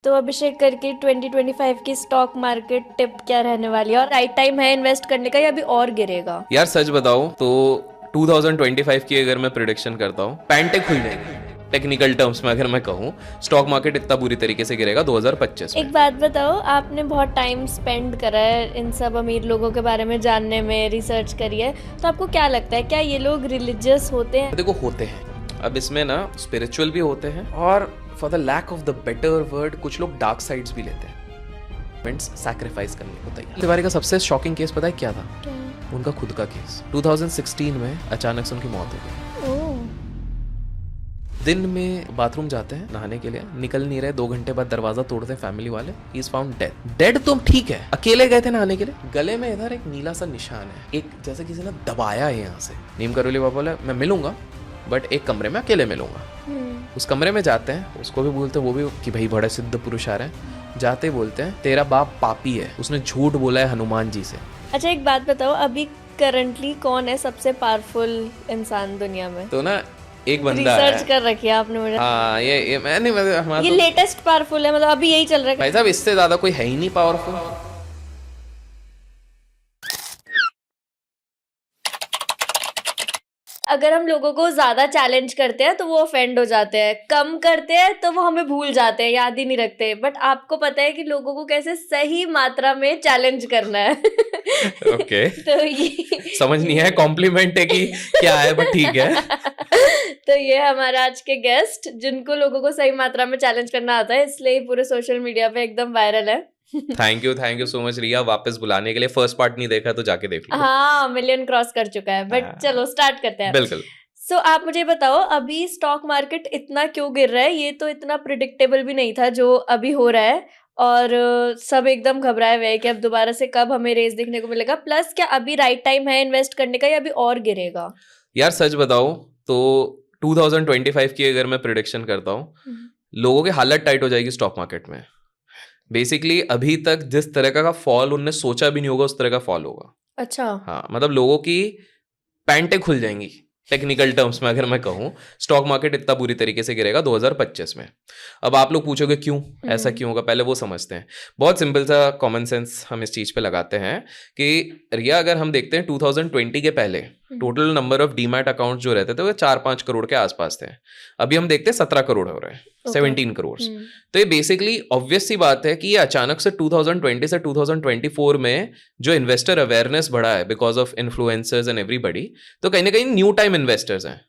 तो अभिषेक करके 2025 की स्टॉक मार्केट टिप क्या रहने वाली है, और राइट टाइम है इन्वेस्ट करने का या अभी और गिरेगा? यार सच बताओ तो 2025 की अगर मैं प्रिडिक्शन करता हूँ, पैंटे खुल जाएंगी। टेक्निकल टर्म्स में अगर मैं कहूँ, स्टॉक मार्केट इतना बुरी तरीके से गिरेगा 2025 में। एक बात बताओ, आपने बहुत टाइम स्पेंड करा है इन सब अमीर लोगों के बारे में जानने में, रिसर्च करी है, तो आपको क्या लगता है, क्या ये लोग रिलीजियस होते हैं? देखो होते हैं, अब इसमें ना स्पिरिचुअल भी होते हैं और for the lack of the better word कुछ लोग डार्क साइड्स भी लेते हैं, सैक्रिफाइस करने को तैयार। तिवारी का सबसे शॉकिंग केस पता है क्या था? उनका खुद का केस 2016 में अचानक से उनकी मौत हो गई। ओह, दिन में बाथरूम जाते हैं नहाने के लिए, निकल नहीं रहे, 2 घंटे बाद दरवाजा तोड़ते हैं फैमिली वाले, he is found dead. Dead तो ठीक है, अकेले गए थे नहाने के लिए, गले में इधर एक नीला सा निशान है, एक जैसे किसी ने दबाया है यहाँ से। नीम करोली बाबा बोले मैं मिलूंगा बट एक कमरे में अकेले मिलूंगा। उस कमरे में जाते हैं, उसको भी बोलते हैं, वो भी कि भाई बड़े सिद्ध पुरुष आ रहे हैं, जाते ही बोलते हैं तेरा बाप पापी है, उसने झूठ बोला है हनुमान जी से। अच्छा एक बात बताओ, अभी करंटली कौन है सबसे पावरफुल इंसान दुनिया में? तो ना एक बंदा है, रिसर्च कर रखी है आपने मुझे? हाँ ये मैंने हमारा ये लेटेस्ट पावरफुल है, मतलब अभी यही चल रहा है? भाई साहब इससे ज्यादा कोई है ही नहीं पावरफुल। अगर हम लोगों को ज्यादा चैलेंज करते हैं तो वो ऑफेंड हो जाते हैं, कम करते हैं तो वो हमें भूल जाते हैं, याद ही नहीं रखते। बट आपको पता है कि लोगों को कैसे सही मात्रा में चैलेंज करना है। ओके तो ये समझ नहीं है कॉम्प्लीमेंट है कि क्या है, बट ठीक है। तो ये हमारा आज के गेस्ट, जिनको लोगों को सही मात्रा में चैलेंज करना आता है, इसलिए पूरे सोशल मीडिया पे एकदम वायरल है। थैंक यू सो मच रिया, वापस बुलाने के लिए। फर्स्ट पार्ट नहीं देखा तो जाके देख लो। हाँ, मिलियन क्रॉस कर चुका है। बट चलो स्टार्ट करते हैं। बिल्कुल। सो आप मुझे बताओ, अभी स्टॉक मार्केट इतना क्यों गिर रहा है? ये तो इतना प्रिडिक्टेबल भी नहीं था जो अभी हो रहा है, और सब एकदम घबराए हुए हैं कि अब दोबारा से कब हमें रेस देखने को मिलेगा। प्लस क्या अभी राइट टाइम है इन्वेस्ट करने का या अभी और गिरेगा? यार सच बताओ तो 2025 की अगर मैं प्रिडिक्शन करता हूँ, लोगों की हालत टाइट हो जाएगी स्टॉक मार्केट में। बेसिकली अभी तक जिस तरह का फॉल उनने सोचा भी नहीं होगा उस तरह का फॉल होगा। अच्छा। हाँ मतलब लोगों की पैंटें खुल जाएंगी। टेक्निकल टर्म्स में अगर मैं कहूँ, स्टॉक मार्केट इतना बुरी तरीके से गिरेगा 2025 में। अब आप लोग पूछोगे क्यों, ऐसा क्यों होगा, पहले वो समझते हैं। बहुत सिंपल सा कॉमन सेंस हम इस चीज पे लगाते हैं कि रिया, अगर हम देखते हैं 2020 के पहले total number of demat account जो रहते थे वो 4-5 करोड़ के आसपास थे। अभी हम देखते हैं 17 करोड़ हो रहे हैं, 17 करोड़। तो ये बेसिकली ऑब्वियस सी बात है कि ये अचानक से 2020 से 2024 में जो इन्वेस्टर अवेयरनेस बढ़ा है because of influencers and everybody, तो कहीं ना कहीं न्यू टाइम इन्वेस्टर्स हैं।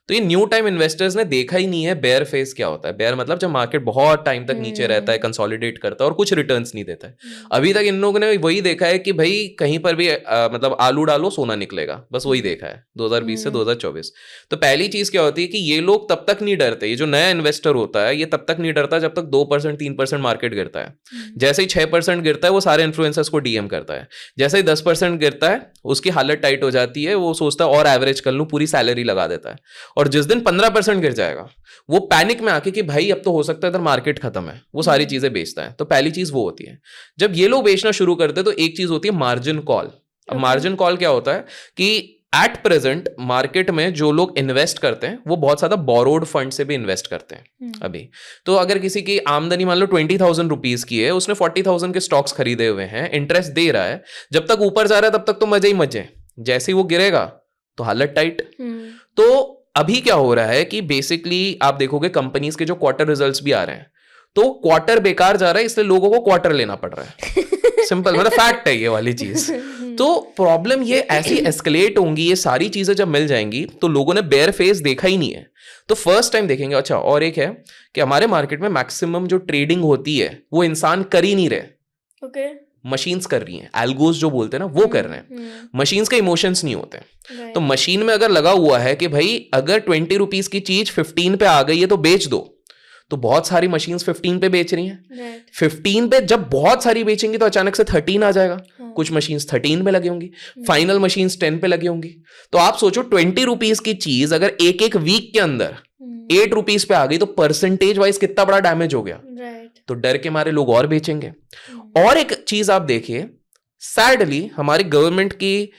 तो ये न्यू टाइम इन्वेस्टर्स ने देखा ही नहीं है बेयर फेज क्या होता है। बेयर मतलब जब मार्केट बहुत टाइम तक नीचे रहता है, कंसोलिडेट करता है और कुछ रिटर्न्स नहीं देता है। अभी तक इन लोगों ने वही देखा है कि भाई कहीं पर भी मतलब आलू डालो सोना निकलेगा, बस वही देखा है 2020 से 2024। तो पहली चीज क्या होती है कि ये लोग तब तक नहीं डरते, ये जो नया इन्वेस्टर होता है ये तब तक नहीं डरता जब तक 2% 3% मार्केट गिरता है। जैसे ही 6% गिरता है वो सारे इन्फ्लुएंसर्स को डीएम करता है। जैसे ही 10% गिरता है उसकी हालत टाइट हो जाती है, वो सोचता है और एवरेज कर लूं, पूरी सैलरी लगा देता है। और जिस दिन 15% गिर जाएगा वो पैनिक में आके कि भाई अब तो हो सकता है इधर मार्केट खत्म है, वो सारी चीजें बेचता है। तो पहली चीज वो होती है। जब ये लोग बेचना शुरू करते हैं तो एक चीज होती है मार्जिन कॉल। अब मार्जिन कॉल क्या होता है कि एट प्रेजेंट मार्केट में जो लोग इन्वेस्ट करते हैं वो बहुत ज्यादा बोरोड फंड से भी इन्वेस्ट करते हैं अभी। तो अगर किसी की आमदनी मान लो 20,000 रुपीज की है, उसने 40,000 के स्टॉक्स खरीदे हुए हैं, इंटरेस्ट दे रहा है, जब तक ऊपर जा रहा है तब तक तो मजे ही मजे, जैसे ही वो गिरेगा तो हालत टाइट। तो अभी क्या हो रहा है कि बेसिकली आप देखोगे कंपनीज के जो क्वार्टर रिजल्ट्स भी आ रहे हैं, तो क्वार्टर बेकार जा रहा है, इसलिए लोगों को क्वार्टर लेना पड़ रहा है। सिंपल मतलब फैक्ट है ये वाली चीज। तो प्रॉब्लम ये ऐसी एस्केलेट होंगी, ये सारी चीजें जब मिल जाएंगी तो लोगों ने बेयर फेस देखा ही नहीं है तो फर्स्ट टाइम देखेंगे। अच्छा और एक है कि हमारे मार्केट में मैक्सिमम जो ट्रेडिंग होती है वो इंसान कर ही नहीं रहे, ओके, मशीन्स कर रही हैं। एल्गोस जो बोलते हैं ना वो कर रहे हैं। मशीन्स के इमोशंस नहीं होते। तो मशीन में अगर लगा हुआ है कि भाई अगर 20 रुपीज की चीज 15 पे आ गई है तो बेच दो, तो बहुत सारी मशीन्स 15 पे बेच रही हैं। 15 पे जब बहुत सारी बेचेंगी तो अचानक से 13 आ जाएगा। कुछ मशीन्स 13 पे लगी होंगी, फाइनल मशीन्स 10 पे लगी होंगी। तो आप सोचो 20 रुपीज की चीज अगर एक वीक के अंदर 8 रुपीज पे आ गई तो परसेंटेज वाइज कितना बड़ा डैमेज हो गया। तो डर के मारे लोग और बेचेंगे। और एक चीज आप देखिए, सैडली हमारी गवर्नमेंट की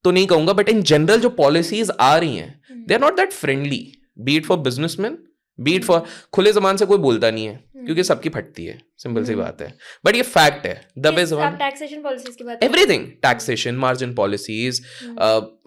तो नहीं कहूंगा बट इन जनरल जो पॉलिसीज आ रही हैं they are not that friendly, be it for businessman, be it for खुले जबान से कोई बोलता नहीं है क्योंकि सबकी फटती है, सिंपल सी बात है, बट ये फैक्ट है। द बेस आप टैक्सेशन पॉलिसीज की बात करें? Everything, taxation, margin policies,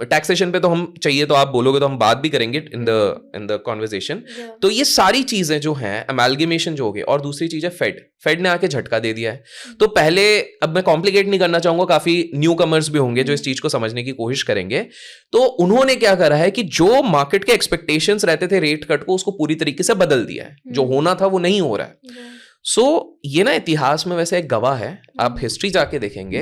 taxation पे तो हम चाहिए तो आप बोलोगे तो हम बात भी करेंगे इन द कॉन्वर्सेशन। तो ये सारी चीजें जो हैं, अमेलगेमेशन जो हो गए, और दूसरी चीज है फेड ने आके झटका दे दिया है। तो पहले, अब मैं कॉम्प्लिकेट नहीं करना चाहूंगा, काफी न्यू कमर्स भी होंगे जो इस चीज को समझने की कोशिश करेंगे। तो उन्होंने क्या करा है कि जो मार्केट के एक्सपेक्टेशंस रहते थे रेट कट को, उसको पूरी तरीके से बदल दिया है। जो होना था वो नहीं हो रहा है। सो ये ना इतिहास में वैसे एक गवाह है, आप हिस्ट्री जाके देखेंगे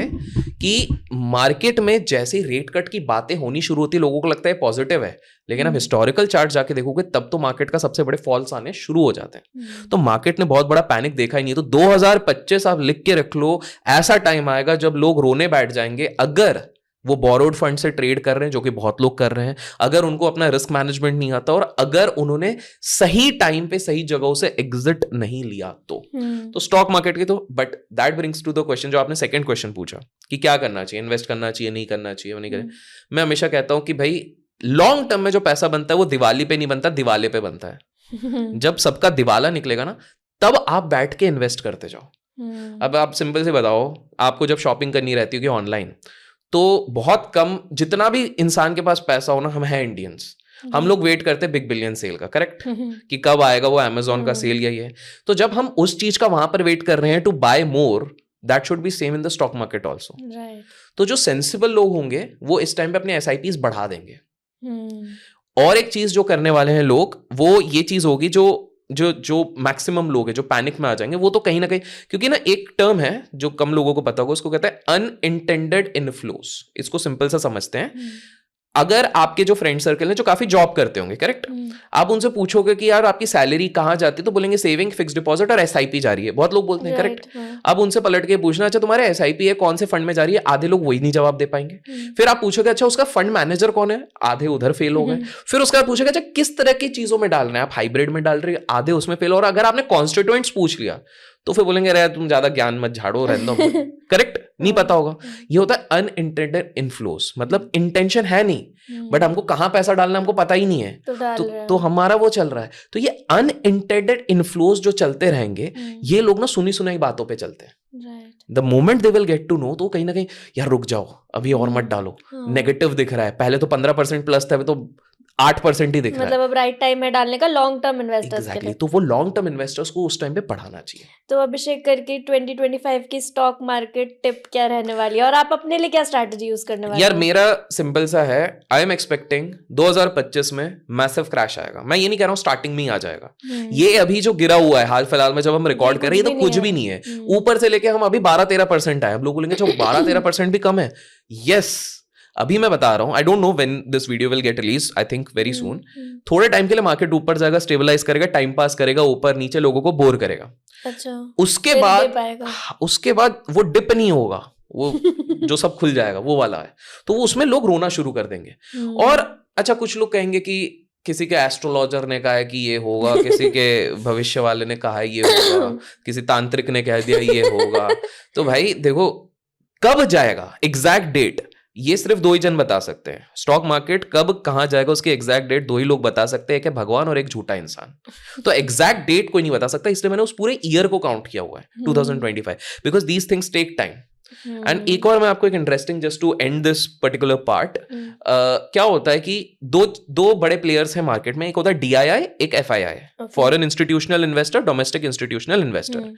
कि मार्केट में जैसे रेट कट की बातें होनी शुरू होती, लोगों को लगता है पॉजिटिव है, लेकिन आप हिस्टोरिकल चार्ट जाके देखोगे तब तो मार्केट का सबसे बड़े फॉल्स आने शुरू हो जाते हैं। तो मार्केट ने बहुत बड़ा पैनिक देखा ही नहीं। तो 2025 आप लिख के रख लो, ऐसा टाइम आएगा जब लोग रोने बैठ जाएंगे अगर वो बोरोड फंड से ट्रेड कर रहे हैं, जो कि बहुत लोग कर रहे हैं, अगर उनको अपना रिस्क मैनेजमेंट नहीं आता, और अगर उन्होंने सही टाइम पे सही जगहों से एग्जिट नहीं लिया तो स्टॉक मार्केट की तो, but that brings to the question जो आपने सेकंड क्वेश्चन पूछा कि क्या करना चाहिए, इन्वेस्ट करना चाहिए, नहीं करना चाहिए, नहीं करें। मैं हमेशा कहता हूं कि भाई लॉन्ग टर्म में जो पैसा बनता है वो दिवाली पे नहीं बनता, दिवाले पे बनता है। जब सबका दिवाला निकलेगा ना, तब आप बैठ के इन्वेस्ट करते जाओ। अब आप सिंपल से बताओ, आपको जब शॉपिंग करनी रहती होगी ऑनलाइन, तो बहुत कम, जितना भी इंसान के पास पैसा हो ना, हम हैं इंडियंस, हम लोग वेट करते हैं बिग बिलियन सेल का, करेक्ट, कि कब आएगा वो अमेजोन का सेल या ये। तो जब हम उस चीज का वहां पर वेट कर रहे हैं to buy more, that should be same in the stock market also. तो जो सेंसिबल लोग होंगे वो इस टाइम पे अपने SIPs बढ़ा देंगे। और एक चीज जो करने वाले हैं लोग, वो ये चीज होगी, जो मैक्सिमम लोग हैं जो पैनिक में आ जाएंगे, वो तो कहीं ना कहीं, क्योंकि ना एक टर्म है जो कम लोगों को पता होगा, उसको कहते हैं अनइंटेंडेड इनफ्लोस। इसको सिंपल सा समझते हैं। अगर आपके जो फ्रेंड सर्कल है जो काफी जॉब करते होंगे, करेक्ट, आप उनसे पूछोगे कि यार आपकी सैलरी कहाँ जाती है, तो बोलेंगे सेविंग, फिक्स डिपॉजिट और SIP जा रही है। बहुत लोग बोलते हैं, करेक्ट। अब उनसे पलट के पूछना, अच्छा तुम्हारे SIP है, कौन से फंड में जा रही है, आधे लोग वही नहीं जवाब दे पाएंगे। फिर आप पूछोगे अच्छा उसका फंड मैनेजर कौन है, आधे उधर फेल हो गए। फिर उसके बाद पूछोगे अच्छा किस तरह की चीजों में डालना है, आप हाइब्रिड में डाल रहे हैं, आधे उसमें फेल हो। और अगर आपने कॉन्स्टिट्यूएंट्स पूछ लिया तो फिर बोलेंगे अरे तुम ज्यादा ज्ञान मत झाड़ो, रहने दो, करेक्ट, नहीं पता होगा। ये होता है अनइंटेंडेड इनफ्लोस, मतलब इंटेंशन है नहीं, बट हमको कहां पैसा डालना हमको पता ही नहीं है, तो हमारा वो चल रहा है। तो ये अनइंटेंडेड इनफ्लोस जो चलते रहेंगे, ये लोग ना सुनी सुनाई बातों पे चलते हैं। The moment they will get to know, तो कहीं ना कहीं यार रुक जाओ, अभी और मत डालो, नेगेटिव दिख रहा है, पहले तो 15% प्लस था, अभी तो 8% ही दिख रहा है। मतलब अब राइट टाइम में डालने का लॉन्ग टर्म इन्वेस्टर्स के लिए। तो वो लॉन्ग टर्म इन्वेस्टर्स को उस टाइम पे पढ़ाना चाहिए। तो अभिषेक करके 2025 की स्टॉक मार्केट टिप क्या रहने वाली है, और आप अपने लिए क्या स्ट्रैटेजी यूज करने वाले यार हो? मेरा सिंपल सा है, आई एम एक्सपेक्टिंग 2025 में मैसिव क्रैश आएगा। मैं ये नहीं कह रहा हूँ स्टार्टिंग में ही आ जाएगा, ये अभी जो गिरा हुआ है हाल फिलहाल में जब हम रिकॉर्ड कर रहे हैं, ये तो कुछ भी नहीं है। ऊपर से लेके हम अभी 12-13% आए। हम लोग बोलेंगे 12-13% भी कम है। यस, अभी मैं बता रहा हूं, I don't know when this video will get release, I think very soon. थोड़े टाइम के लिए मार्केट ऊपर जाएगा, स्टेबलाइज करेगा, टाइम पास करेगा, ऊपर नीचे लोगों को बोर करेगा। अच्छा, उसके बाद वो डिप नहीं होगा, वो जो सब खुल जाएगा वो वाला है। तो उसमें लोग रोना शुरू कर देंगे। और अच्छा, कुछ लोग कहेंगे कि किसी के एस्ट्रोलॉजर ने कहा है कि ये होगा, किसी के भविष्य वाले ने कहा है ये होगा, किसी तांत्रिक ने कह दिया ये होगा। तो भाई देखो, कब जाएगा एग्जैक्ट डेट ये सिर्फ 2 ही जन बता सकते हैं। स्टॉक मार्केट कब कहां जाएगा उसकी एग्जैक्ट डेट 2 ही लोग बता सकते हैं, एक है भगवान और एक झूठा इंसान। तो एग्जैक्ट डेट कोई नहीं बता सकता, इसलिए मैंने उस पूरे ईयर को काउंट किया हुआ है 2025, because these things take time. And एक और मैं आपको एक interesting, just to end this particular part, क्या होता है कि दो बड़े प्लेयर्स हैं मार्केट में, एक होता है DII, एक FII, foreign institutional investor, domestic institutional investor.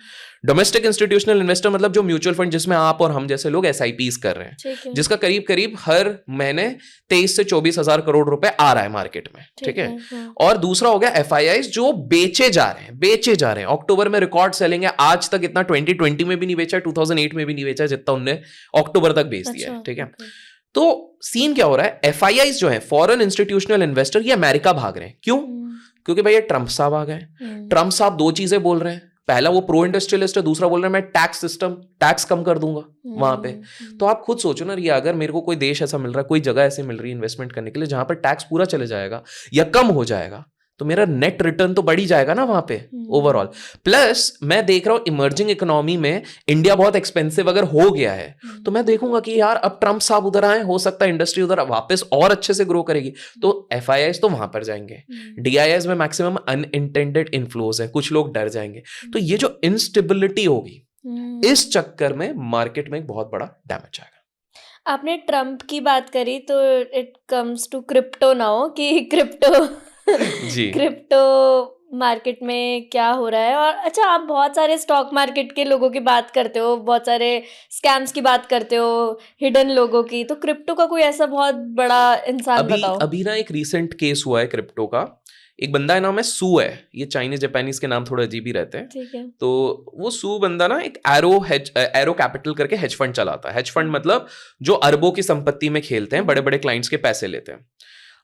Domestic institutional investor मतलब जो म्यूचुअल फंड जिसमें आप और हम जैसे लोग SIPs कर रहे हैं, जिसका करीब करीब हर महीने 23 से 24 हजार करोड़ रुपए आ रहा है मार्केट में, ठीक है। और दूसरा हो गया FIIs जो बेचे जा रहे हैं। अक्टूबर में रिकॉर्ड सेलिंग है, आज तक इतना 2020 में भी नहीं बेचा, 2008 में भी नहीं बेचा जितना उनने अक्टूबर तक बेच दिया है, ठीक है। तो सीन क्या हो रहा है, FIIs जो है फॉरेन इंस्टीट्यूशनल इन्वेस्टर, ये अमेरिका भाग रहे हैं। क्यों? क्योंकि भाई ये ट्रंप साहब आ गए। ट्रंप साहब 2 चीजें बोल रहे हैं, पहला वो प्रो इंडस्ट्रियलिस्ट है, दूसरा बोल रहे हैं मैं टैक्स कम कर दूंगा वहां पे। तो आप खुद सोचो ना, ये अगर मेरे को कोई देश ऐसा मिल रहा है, कोई जगह ऐसी मिल रही है इन्वेस्टमेंट करने के लिए जहां पर टैक्स पूरा चले जाएगा या कम हो जाएगा, तो मेरा नेट रिटर्न तो बढ़ ही जाएगा ना वहां पे ओवरऑल। प्लस मैं देख रहा हूं इमर्जिंग इकोनॉमी में इंडिया बहुत एक्सपेंसिव अगर हो गया है तो मैं देखूंगा कि यार अब ट्रम्प साहब उधर आए, हो सकता है इंडस्ट्री उधर वापस और अच्छे से ग्रो करेगी, तो FIIs तो वहां पर जाएंगे, DIIs में मैक्सिमम अनइंटेंडेड इन्फ्लोज है, कुछ लोग डर जाएंगे। तो ये जो इंस्टेबिलिटी होगी इस चक्कर में मार्केट में एक बहुत बड़ा डैमेज आएगा। आपने ट्रम्प की बात करी तो it comes to crypto now कि क्रिप्टो जी क्रिप्टो मार्केट में क्या हो रहा है। और अच्छा, आप बहुत सारे स्टॉक मार्केट के लोगों की बात करते हो, बहुत सारे स्कैम्स की बात करते हो, हिडन लोगों की, तो क्रिप्टो का कोई ऐसा बहुत बड़ा इंसान बताओ। अभी ना एक रीसेंट केस हुआ है क्रिप्टो का। एक बंदा है, नाम है सू है, ये चाइनीज जापानीज के नाम थोड़े अजीब ही रहते हैं। ठीक है। तो वो सू बंदा ना एक एरो कैपिटल करके हेज फंड चलाता है। हेज फंड मतलब जो अरबों की संपत्ति में खेलते हैं, बड़े बड़े क्लाइंट्स के पैसे लेते हैं।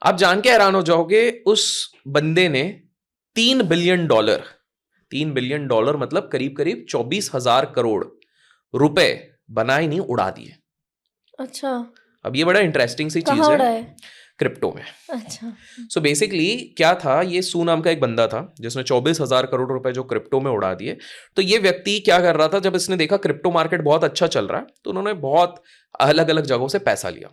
आप जान के हैरान हो जाओगे, उस बंदे ने $3 बिलियन मतलब करीब करीब 24,000 करोड़ रुपए बनाए नहीं, उड़ा दिए। अच्छा, अब ये बड़ा इंटरेस्टिंग सी चीज है क्रिप्टो में। अच्छा। सो बेसिकली क्या था, ये सू नाम का एक बंदा था जिसने 24,000 करोड़ रुपए जो क्रिप्टो में उड़ा दिए। तो ये व्यक्ति क्या कर रहा था, जब इसने देखा क्रिप्टो मार्केट बहुत अच्छा चल रहा है तो उन्होंने बहुत अलग अलग जगहों से पैसा लिया।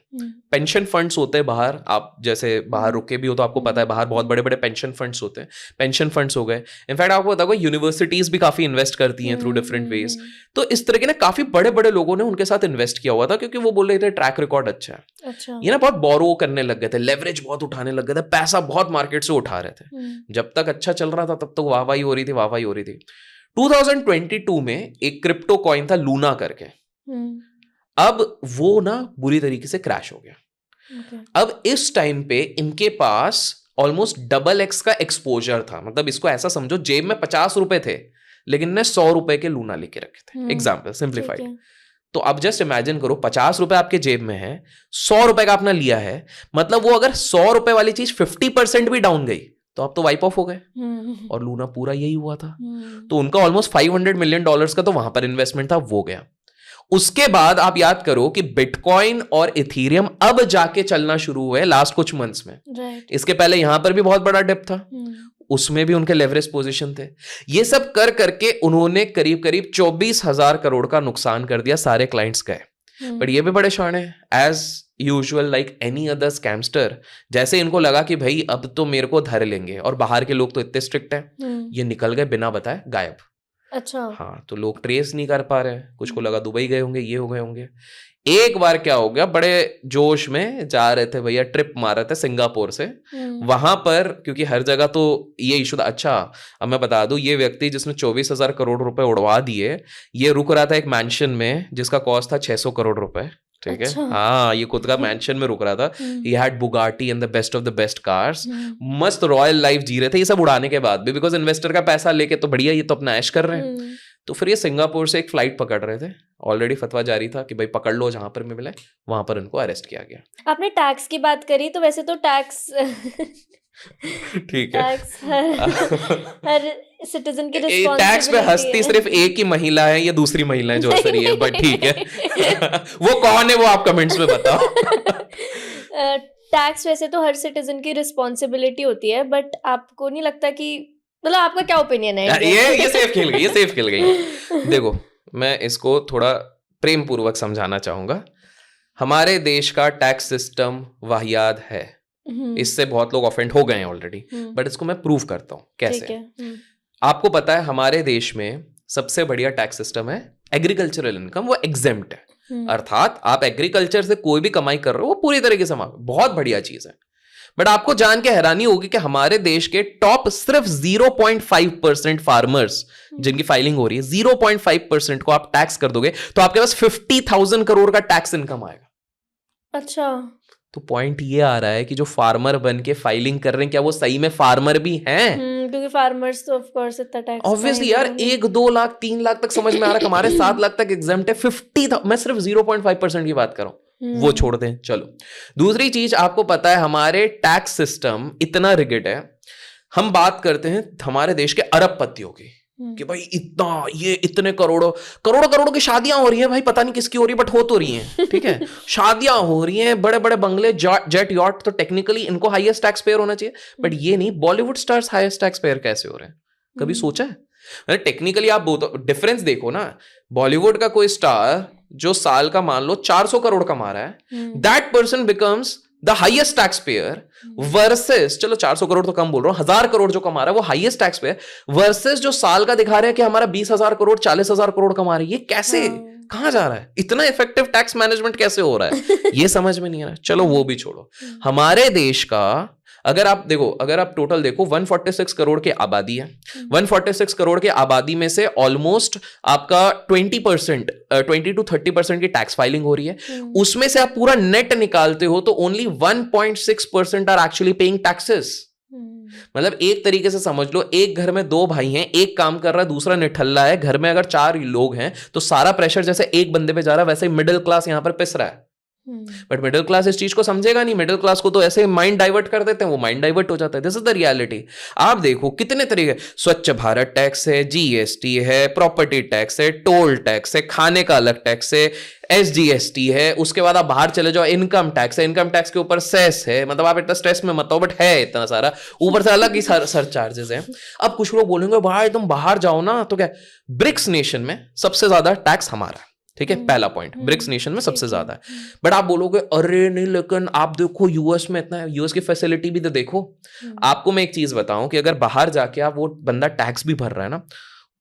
पेंशन फंड्स होते हैं बाहर, आप जैसे बाहर रुके भी हो तो आपको पता है बाहर बहुत बड़े बड़े पेंशन फंड्स होते हैं। पेंशन फंड्स हो गए, इनफैक्ट आपको पता होगा यूनिवर्सिटीज भी काफी इन्वेस्ट करती हैं थ्रू डिफरेंट वेज। तो इस तरह के ना काफी बड़े बड़े लोगों ने उनके साथ इन्वेस्ट किया हुआ था, क्योंकि वो बोल रहे थे ट्रैक रिकॉर्ड अच्छा है। अच्छा। ये ना बहुत बोरो करने लग गए थे, लेवरेज बहुत उठाने लग गए थे, पैसा बहुत मार्केट से उठा रहे थे। जब तक अच्छा चल रहा था तब तक वाहवाही हो रही थी, वाहवाही हो रही थी। 2022 में एक क्रिप्टो कॉइन था लूना करके, अब वो ना बुरी तरीके से क्रैश हो गया। अब इस टाइम पे इनके पास ऑलमोस्ट XX का एक्सपोजर था। मतलब इसको ऐसा समझो, जेब में 50 रुपए थे लेकिन ने 100 रुपए के लूना लेके रखे थे। Example simplified. तो अब जस्ट इमेजिन करो, 50 रुपए आपके जेब में है, 100 रुपए का आपने लिया है, मतलब वो अगर 100 रुपए वाली चीज 50% भी डाउन गई तो आप तो वाइप ऑफ हो गए। और लूना पूरा यही हुआ था। तो उनका ऑलमोस्ट $500 मिलियन का तो वहां पर इन्वेस्टमेंट था, वो गया। उसके बाद आप याद करो कि बिटकॉइन और इथेरियम अब जाके चलना शुरू हुए लास्ट कुछ मंथ्स में। इसके पहले यहां पर भी बहुत बड़ा डिप था, उसमें भी उनके लेवरेज पोजीशन थे। ये सब कर करके उन्होंने करीब करीब 24,000 करोड़ का नुकसान कर दिया, सारे क्लाइंट्स गए। बट ये भी बड़े शाणे, as usual like any other scamster, जैसे इनको लगा कि भाई अब तो मेरे को धर लेंगे, और बाहर के लोग तो इतने स्ट्रिक्ट हैं, ये निकल गए बिना बताए, गायब। अच्छा। हाँ, तो लोग ट्रेस नहीं कर पा रहे, कुछ को लगा दुबई गए होंगे, ये हो गए होंगे। एक बार क्या हो गया, बड़े जोश में जा रहे थे भैया, ट्रिप मार रहे थे सिंगापुर से, वहां पर क्योंकि हर जगह तो ये इशू था। अच्छा, अब मैं बता दूं, ये व्यक्ति जिसने 24,000 करोड़ रुपए उड़वा दिए, ये रुक रहा था एक मैंशन में जिसका कॉस्ट था 600 करोड़ रुपए। ठीक है। अच्छा। हाँ, ये खुद का मैंशन में रुक रहा था। He had Bugatti and the best of the best cars, मस्त रॉयल लाइफ जी रहे थे, ये सब उड़ाने के बाद भी, बिकॉज इन्वेस्टर का पैसा लेके तो बढ़िया, ये तो अपना ऐश कर रहे हैं। तो फिर ये सिंगापुर से एक फ्लाइट पकड़ रहे थे, ऑलरेडी फतवा जारी था कि भाई पकड़ लो, जहां पर मिले वहां पर इनको अरेस्ट किया गया। आपने टैक्स की बात करी, तो वैसे तो टैक्स ठीक है, टैक्स हर सिटीजन की रिस्पांसिबिलिटी। टैक्स पे हंसती सिर्फ एक ही महिला है, ये दूसरी महिला है जो हंस रही है, बट ठीक है। वो कौन है वो आप कमेंट्स में बताओ। टैक्स वैसे तो हर सिटीजन की रिस्पांसिबिलिटी होती है, बट आपको नहीं लगता कि, मतलब आपका क्या ओपिनियन है? ये सेफ खेल गई, ये सेफ खेल गई। देखो, मैं इसको थोड़ा प्रेम पूर्वक समझाना चाहूंगा। हमारे देश का टैक्स सिस्टम वाहियात है, इससे बहुत लोग ऑफेंड हो गए हैं ऑलरेडी, बट इसको मैं प्रूव करता हूँ कैसे। आपको पता है हमारे देश में सबसे बढ़िया टैक्स सिस्टम है एग्रीकल्चरल इनकम, वो एग्जेम्प्ट है। अर्थात आप एग्रीकल्चर से कोई भी कमाई कर रहे हो वो पूरी तरीके से बहुत बढ़िया चीज है। बट आपको जान के हैरानी होगी कि हमारे देश के टॉप सिर्फ 0.5% फार्मर्स जिनकी फाइलिंग हो रही है, 0.5% को आप टैक्स कर दोगे तो आपके पास 50,000 करोड़ का टैक्स इनकम आएगा। अच्छा, तो पॉइंट ये आ रहा है कि जो फार्मर बन के फाइलिंग कर रहे हैं, क्या वो सही में फार्मर भी हैं? क्योंकि फार्मर्स तो ऑफ कोर्स इतना टैक्स ऑब्वियसली यार, 1, 2 लाख 3 लाख तक समझ में आ रहा है, हमारे 7 लाख तक एग्जाम्प्ट है। 50, मैं सिर्फ 0.5% की बात कर रहा हूं, वो छोड़ दें। चलो, दूसरी चीज आपको पता है हमारे टैक्स सिस्टम इतना रिगिड है। हम बात करते हैं हमारे देश के अरबपतियों की, कि भाई इतना, ये इतने करोड़ों की शादियां हो रही हैं भाई, पता नहीं किसकी हो रही है बट हो तो रही हैं, ठीक है। शादियां हो रही हैं, बड़े बड़े बंगले, जेट यॉट, तो टेक्निकली इनको हाईएस्ट टैक्स पेयर होना चाहिए, बट ये नहीं। Bollywood stars highest tax payer कैसे हो रहे हैं, कभी सोचा है? टेक्निकली आप डिफरेंस देखो ना, बॉलीवुड का कोई स्टार जो साल का मान लो 400 करोड़ कमा रहा है, that person becomes the highest tax payer versus, चलो 400 करोड़ तो कम बोल रहा हूं, 1000 करोड़ जो कमा रहा है वो हाईएस्ट टैक्स पेयर, वर्सेस जो साल का दिखा रहे हैं कि हमारा 20,000 करोड़ 40,000 करोड़ कमा रहे हैं। ये कैसे, कहां जा रहा है? इतना इफेक्टिव टैक्स मैनेजमेंट कैसे हो रहा है? ये समझ में नहीं आ रहा। चलो वो भी छोड़ो, हमारे देश का अगर आप देखो, अगर आप टोटल देखो 146 करोड़ की आबादी है, 146 करोड़ की आबादी में से ऑलमोस्ट आपका 20% 20 to 30% की टैक्स फाइलिंग हो रही है। उसमें से आप पूरा नेट निकालते हो तो only 1.6% are actually paying taxes. मतलब एक तरीके से समझ लो, एक घर में 2 भाई हैं, एक काम कर रहा है, दूसरा निठल्ला है। घर में अगर 4 लोग हैं तो सारा प्रेशर जैसे एक बंदे पे जा रहा है, वैसे ही मिडिल क्लास यहां पर पिस रहा है। बट मिडिल क्लास इस चीज को समझेगा नहीं। मिडिल क्लास को तो ऐसे माइंड डाइवर्ट कर देते हैं, वो माइंड डाइवर्ट हो जाता है। This is the reality. आप देखो कितने तरीके, स्वच्छ भारत टैक्स है, जीएसटी है, प्रॉपर्टी टैक्स है, टोल टैक्स है, खाने का अलग टैक्स है, एसजीएसटी है, उसके बाद आप बाहर चले जाओ इनकम टैक्स है, इनकम टैक्स के ऊपर सेस है। मतलब आप इतना स्ट्रेस में मत हो, बट है इतना सारा, ऊपर से अलग ही सरचार्जेस हैं। अब कुछ लोग बोलेंगे भाई तुम बाहर जाओ ना, तो क्या, ब्रिक्स नेशन में सबसे ज्यादा टैक्स हमारा, ठीक है, पहला पॉइंट, ब्रिक्स नेशन में सबसे ज्यादा है। बट आप बोलोगे अरे नहीं, लेकिन आप देखो यूएस में इतना है, यूएस की फैसिलिटी भी तो देखो। आपको मैं एक चीज बताऊं कि अगर बाहर जाके आप, वो बंदा टैक्स भी भर रहा है ना,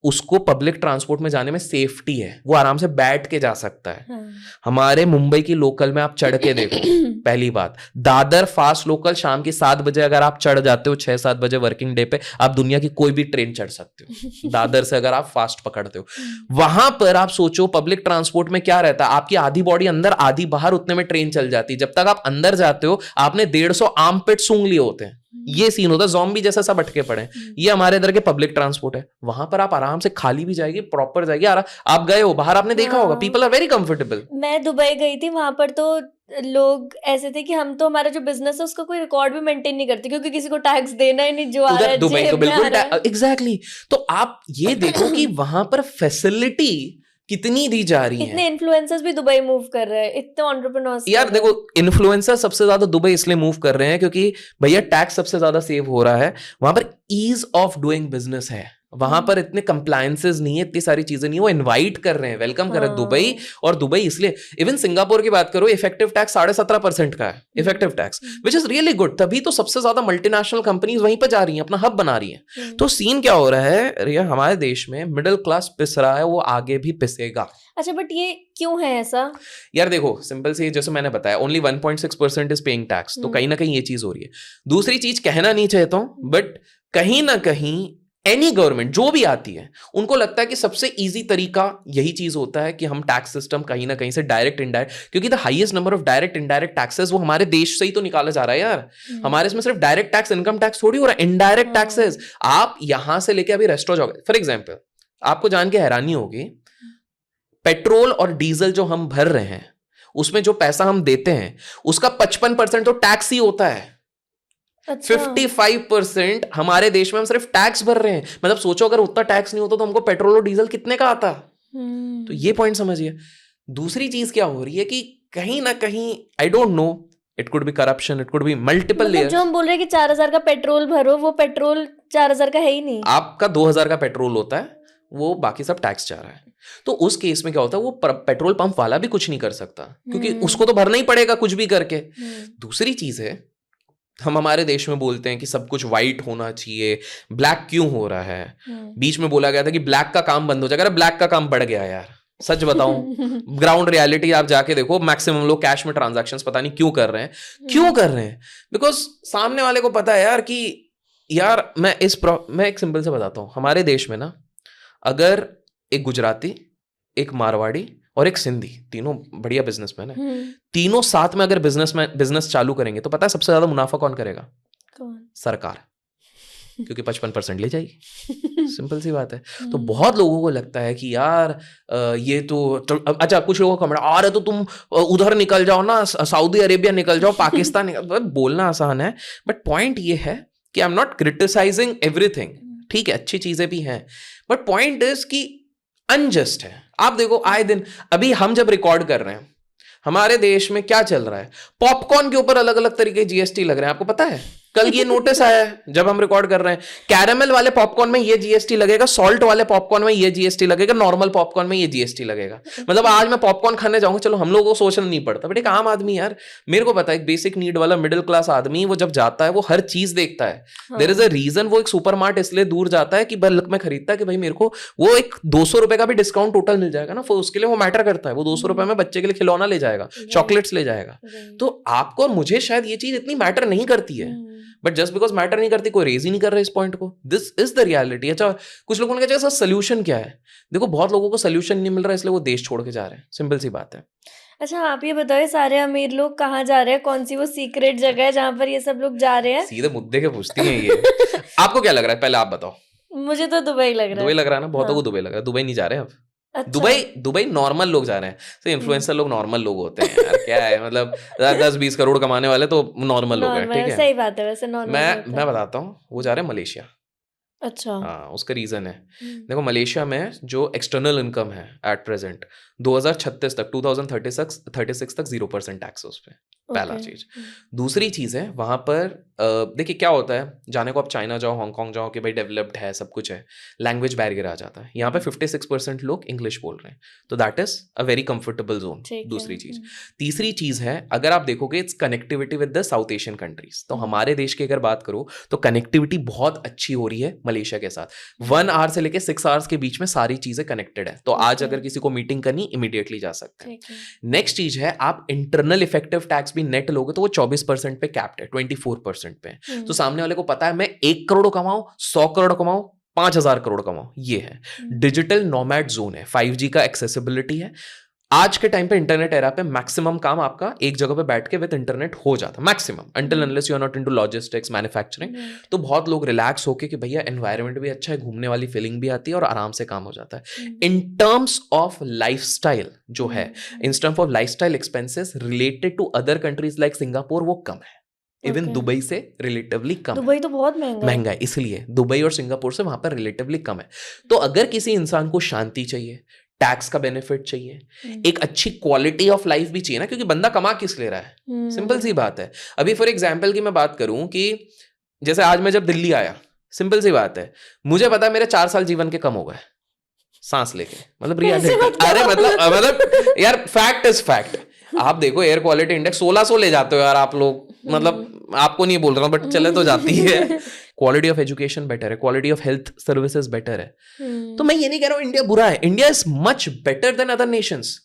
उसको पब्लिक ट्रांसपोर्ट में जाने में सेफ्टी है, वो आराम से बैठ के जा सकता है। हमारे मुंबई की लोकल में आप चढ़ के देखो, पहली बात, दादर फास्ट लोकल शाम की 7 बजे अगर आप चढ़ जाते हो, 6-7 बजे वर्किंग डे पे, आप दुनिया की कोई भी ट्रेन चढ़ सकते हो दादर से, अगर आप फास्ट पकड़ते हो। वहां पर आप सोचो पब्लिक ट्रांसपोर्ट में क्या रहता है, आपकी आधी बॉडी अंदर आधी बाहर, उतने में ट्रेन चल जाती है। जब तक आप अंदर जाते हो आपने 150 आर्म पिट सूंघ लिए होते हैं। ये सीन होता है, ज़ॉम्बी जैसा सब अटके पड़े। ये हमारे इधर के पब्लिक ट्रांसपोर्ट है। वहां पर आप आराम से खाली भी जाएगी, प्रॉपर जाएगी। आप गए हो बाहर, आपने देखा होगा, पीपल आर वेरी कंफर्टेबल। मैं दुबई गई थी, वहां पर तो लोग ऐसे थे कि हम तो, हमारा जो बिजनेस है उसका कोई रिकॉर्ड भी मेंटेन नहीं करते, क्योंकि किसी को टैक्स देना ही नहीं, जो आ रहा है दुबई तो जेब में आ रहा है। एग्जैक्टली। तो आप ये देखो कि वहां पर फैसिलिटी कितनी दी जा रही है। इतने इन्फ्लुएंसर्स भी दुबई मूव कर रहे हैं, इतने एंटरप्रेन्योर्स। यार देखो, इन्फ्लुएंसर सबसे ज्यादा दुबई इसलिए मूव कर रहे हैं क्योंकि भैया टैक्स सबसे ज्यादा सेव हो रहा है वहां पर, ईज ऑफ डूइंग बिजनेस है वहां पर, इतने कंप्लायंसेस नहीं है, इतनी सारी चीजें नहीं है, वो इनवाइट कर रहे हैं, वेलकम कर रहे हैं दुबई। और दुबई इसलिए, इवन सिंगापुर की बात करो, इफेक्टिव टैक्स 17.5% का है, effective tax, which is really good. तभी तो सबसे ज्यादा मल्टीनेशनल कंपनीज वहीं पर जा रही हैं, अपना हब बना रही हैं। तो सीन क्या हो रहा है रिया, हमारे देश में मिडिल क्लास पिस रहा है, वो आगे भी पिसेगा। अच्छा, बट ये क्यों है ऐसा? यार देखो, सिंपल सी, जैसे मैंने बताया, ओनली 1.6% इज पेइंग टैक्स, तो कहीं ना कहीं ये चीज हो रही है। दूसरी चीज कहना नहीं चाहता हूं, बट कहीं ना कहीं एनी गवर्नमेंट जो भी आती है, उनको लगता है कि सबसे इजी तरीका यही चीज होता है कि हम टैक्स सिस्टम कहीं ना कहीं से डायरेक्ट इनडायरेक्ट, क्योंकि the highest number of direct indirect taxes वो हमारे देश से ही तो निकाला जा रहा है यार। हमारे इसमें सिर्फ डायरेक्ट टैक्स, इनकम टैक्स थोड़ी हो रहा है, इनडायरेक्ट टैक्सेस। आप यहां से लेके अभी रेस्टोरेंट जाओगे, फॉर एग्जाम्पल, आपको जान के हैरानी होगी, पेट्रोल और डीजल जो हम भर रहे हैं, उसमें जो पैसा हम देते हैं, उसका 55% तो टैक्स ही होता है। अच्छा। 55% हमारे देश में हम सिर्फ टैक्स भर रहे हैं। मतलब सोचो, अगर उतना टैक्स नहीं होता तो हमको पेट्रोल और डीजल कितने का आता। तो ये पॉइंट समझिए। दूसरी चीज क्या हो रही है कि कहीं ना कहीं, I don't know, it could be corruption, it could be multiple layers. जो हम बोल रहे हैं कि 4,000 का पेट्रोल भरो, वो पेट्रोल 4,000 का है ही नहीं। आपका 2,000 का पेट्रोल होता है, वो बाकी सब टैक्स जा रहा है। तो उस केस में क्या होता है, वो पेट्रोल पंप वाला भी कुछ नहीं कर सकता, क्योंकि उसको तो भरना ही पड़ेगा कुछ भी करके। दूसरी चीज है, हम हमारे देश में बोलते हैं कि सब कुछ व्हाइट होना चाहिए, ब्लैक क्यों हो रहा है? बीच में बोला गया था कि ब्लैक का काम बंद हो जाएगा। ब्लैक का काम बढ़ गया यार, सच बताऊं। ग्राउंड रियलिटी आप जाके देखो, मैक्सिमम लोग कैश में ट्रांजैक्शंस पता नहीं क्यों कर रहे हैं। क्यों कर रहे हैं? बिकॉज सामने वाले को पता है यार कि यार मैं एक सिंपल से बताता हूं, हमारे देश में ना, अगर एक गुजराती, एक मारवाड़ी और एक सिंधी, तीनों बढ़िया बिजनेसमैन है, तीनों साथ में अगर बिजनेस चालू करेंगे तो पता है सबसे ज्यादा मुनाफा कौन करेगा? कौन? सरकार, क्योंकि 55% ले जाएगी। सिंपल सी बात है। तो बहुत लोगों को लगता है कि यार ये तो अच्छा, कुछ लोगों को कमेंट आ रहे, तो तुम उधर निकल जाओ ना, सऊदी अरेबिया निकल जाओ, पाकिस्तान निकल। बोलना आसान है, बट पॉइंट ये है कि I am not criticizing everything. ठीक है, अच्छी चीजें भी हैं, बट पॉइंट इज कि अनजस्ट है। आप देखो आए दिन, अभी हम जब रिकॉर्ड कर रहे हैं, हमारे देश में क्या चल रहा है, पॉपकॉर्न के ऊपर अलग अलग तरीके जीएसटी लग रहे हैं, आपको पता है? कल ये नोटिस आया है जब हम रिकॉर्ड कर रहे हैं, कैरामल वाले पॉपकॉर्न में ये जीएसटी लगेगा, सॉल्ट वाले पॉपकॉर्न में ये जीएसटी लगेगा, नॉर्मल पॉपकॉर्न में ये जीएसटी लगेगा। मतलब आज मैं पॉपकॉर्न खाने जाऊंगा, चलो हम लोगों को सोचना नहीं पड़ता, बट एक आम आदमी यार, मेरे को पता है, एक बेसिक नीड वाला मिडिल क्लास आदमी, वो जब जाता है वो हर चीज देखता है। देयर इज अ रीजन वो एक सुपरमार्ट इसलिए दूर जाता है कि बल्क में खरीदता है कि भाई मेरे को वो एक 200 रुपए का भी डिस्काउंट टोटल मिल जाएगा ना, उसके लिए वो मैटर करता है। वो 200 रुपए में बच्चे के लिए खिलौना ले जाएगा, चॉकलेट्स ले जाएगा। तो आपको और मुझे शायद ये चीज इतनी मैटर नहीं करती है, बट जस्ट बिकॉज मैटर नहीं करती, कोई रेज ही नहीं कर रहा इस पॉइंट को। This is the reality. अच्छा, कुछ लोगों ने कहा सर सोल्यूशन क्या है? देखो बहुत लोगों को सोल्यूशन नहीं मिल रहा, इसलिए वो देश छोड़ के जा रहे हैं, सिंपल सी बात है। अच्छा, आप ये बताओ, सारे अमीर लोग कहाँ जा रहे हैं? कौन सी वो सीक्रेट जगह है जहाँ पर ये सब लोग जा रहे हैं? सीधे मुद्दे के पूछती हैं ये। आपको क्या लग रहा है, पहले आप बताओ। मुझे तो दुबई लग रहा है। दुबई लग रहा है ना, बहुतों को हाँ। दुबई लग रहा है। दुबई नहीं जा रहे अब। अच्छा। दुबई नॉर्मल लोग जा रहे हैं। तो इन्फ्लुएंसर लोग नॉर्मल लोग होते हैं यार, क्या है मतलब 10-20 करोड़ कमाने वाले तो नॉर्मल लोग हैं, नॉर्मल ठीक है, है। सही बात है, वैसे नॉर्मल होता मैं है। बताता हूँ, वो जा रहे हैं मलेशिया। अच्छा। हाँ, उसका रीजन है, देखो मलेशिया में जो एक्सटर्नल इनकम है एट प्रेजेंट 2036 तक 2036 तक 0% टैक्स है उस पे, पहला ओके। चीज। दूसरी चीज है वहां पर देखिए क्या होता है, जाने को आप चाइना जाओ, हांगकांग जाओ कि भाई डेवलप्ड है, सब कुछ है, लैंग्वेज बैरियर आ जाता है। यहाँ पे 56% लोग इंग्लिश बोल रहे हैं, तो that is a very comfortable zone. ठीक है। दूसरी चीज। तीसरी चीज है, अगर आप देखोगे it's connectivity with the south Asian countries. तो हमारे देश की अगर बात करो तो कनेक्टिविटी बहुत अच्छी हो रही है मलेशिया के साथ। 1 आवर से लेके 6 आवर्स के बीच में सारी चीजें कनेक्टेड है, तो आज अगर किसी को मीटिंग करनी, इमीडिएटली जा सकते हैं। नेक्स्ट चीज है, आप इंटरनल इफेक्टिव टैक्स भी नेट लोगे तो वो 24% पे कैप्ड है, 24% पे। तो सामने वाले को पता है मैं 1 करोड़ कमाऊं, 100 करोड़ कमाऊं, 5,000 करोड़ कमाऊं, ये है। डिजिटल नोमैड जोन है, 5G का एक्सेसिबिलिटी है। आज के टाइम पे इंटरनेट एरा पे मैक्सिमम काम आपका एक जगह पे बैठ के विद इंटरनेट हो जाता है, maximum, until unless you are not into logistics, manufacturing. तो बहुत लोग रिलैक्स होके कि भैया एनवायरनमेंट भी अच्छा है, घूमने वाली फीलिंग भी आती है और आराम से काम हो जाता है। इन टर्म्स ऑफ लाइफस्टाइल जो है, in terms of lifestyle expenses related to other countries like Singapore, वो कम है। इवन दुबई से रिलेटिवली कम है। दुबई तो बहुत महंगा है, इसलिए दुबई और सिंगापुर से वहां पर रिलेटिवली कम है। तो अगर किसी इंसान को शांति चाहिए, टैक्स का बेनिफिट चाहिए, एक अच्छी क्वालिटी ऑफ लाइफ भी चाहिए ना, क्योंकि बंदा कमा किस ले रहा है, सिंपल सी बात है। अभी फॉर एग्जांपल की मैं बात करूं कि जैसे आज मैं जब दिल्ली आया, सिंपल सी बात है, मुझे पता है मेरे 4 साल जीवन के कम हो गए सांस लेके, मतलब रियलिटी। अरे मतलब यार फैक्ट इज फैक्ट। आप देखो एयर क्वालिटी इंडेक्स 1600 ले जाते हो यार आप लोग, मतलब आपको नहीं बोल रहा हूं बट चले तो जाती है। क्वालिटी ऑफ एजुकेशन बेटर है, quality of health services better है। तो मैं ये नहीं कह रहा हूं इंडिया बुरा है, India is much better than other Nations,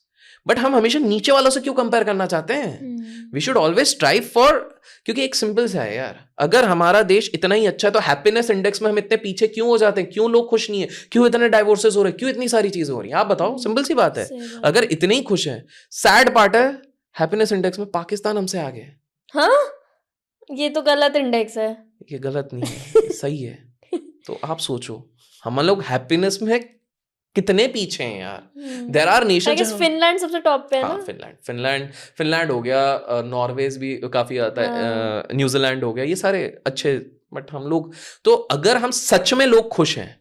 but हम हमेशा नीचे वालों से क्यों कंपेयर करना चाहते हैं? We should always strive for, क्योंकि एक सिंपल सा है यार, अगर हमारा देश इतना ही अच्छा है तो हैप्पीनेस इंडेक्स में हम इतने पीछे क्यों हो जाते हैं? क्यों लोग खुश नहीं है? क्यों इतने डाइवोर्सेस हो रहे हैं? क्यों इतनी सारी चीजें हो रही हैं? आप बताओ, सिंपल सी बात है। अगर इतने ही खुश हैं, सैड पार्ट है हैप्पीनेस इंडेक्स में पाकिस्तान हमसे आगे है। हाँ, ये तो गलत इंडेक्स है। ये गलत नहीं है, सही है। तो आप सोचो हम लोग हैप्पीनेस में कितने पीछे हैं यार। देयर आर नेशंस, फिनलैंड सबसे टॉप पे है हाँ, ना। फिनलैंड हो गया, नॉर्वेज भी काफी आता है, न्यूजीलैंड हो गया, ये सारे अच्छे। बट हम लोग, तो अगर हम सच में लोग खुश हैं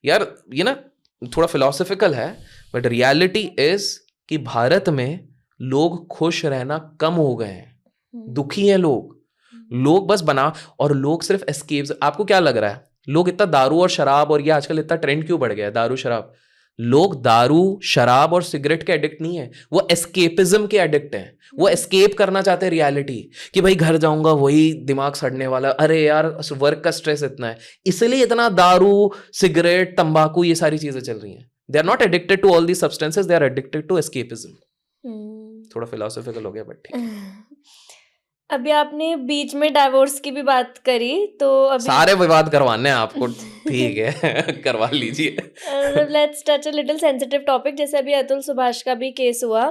यार, ये ना थोड़ा फिलोसफिकल है, बट रियलिटी इज कि भारत में लोग खुश रहना कम हो गए हैं, दुखी हैं लोग बस बना, और लोग सिर्फ एस्केप्स। आपको क्या लग रहा है लोग इतना दारू और शराब, और ये आजकल इतना ट्रेंड क्यों बढ़ गया है दारू शराब? लोग दारू शराब और सिगरेट के एडिक्ट नहीं है, वो एस्केपिज्म के एडिक्ट हैं। वो एस्केप करना चाहते हैं रियलिटी, कि भाई घर जाऊंगा वही दिमाग सड़ने वाला, अरे यार वर्क का स्ट्रेस इतना है, इसलिए इतना दारू सिगरेट तंबाकू ये सारी चीजें चल रही हैं। They are not addicted to all the substances, they are addicted to escapism. थोड़ा फिलोसॉफिकल हो गया बट ठीक। अभी आपने बीच में डाइवोर्स की भी बात करी, तो अभी सारे विवाद करवाने हैं आपको, ठीक है करवा लीजिए। Let's touch a little sensitive topic, जैसे अभी अतुल सुभाष का भी केस हुआ,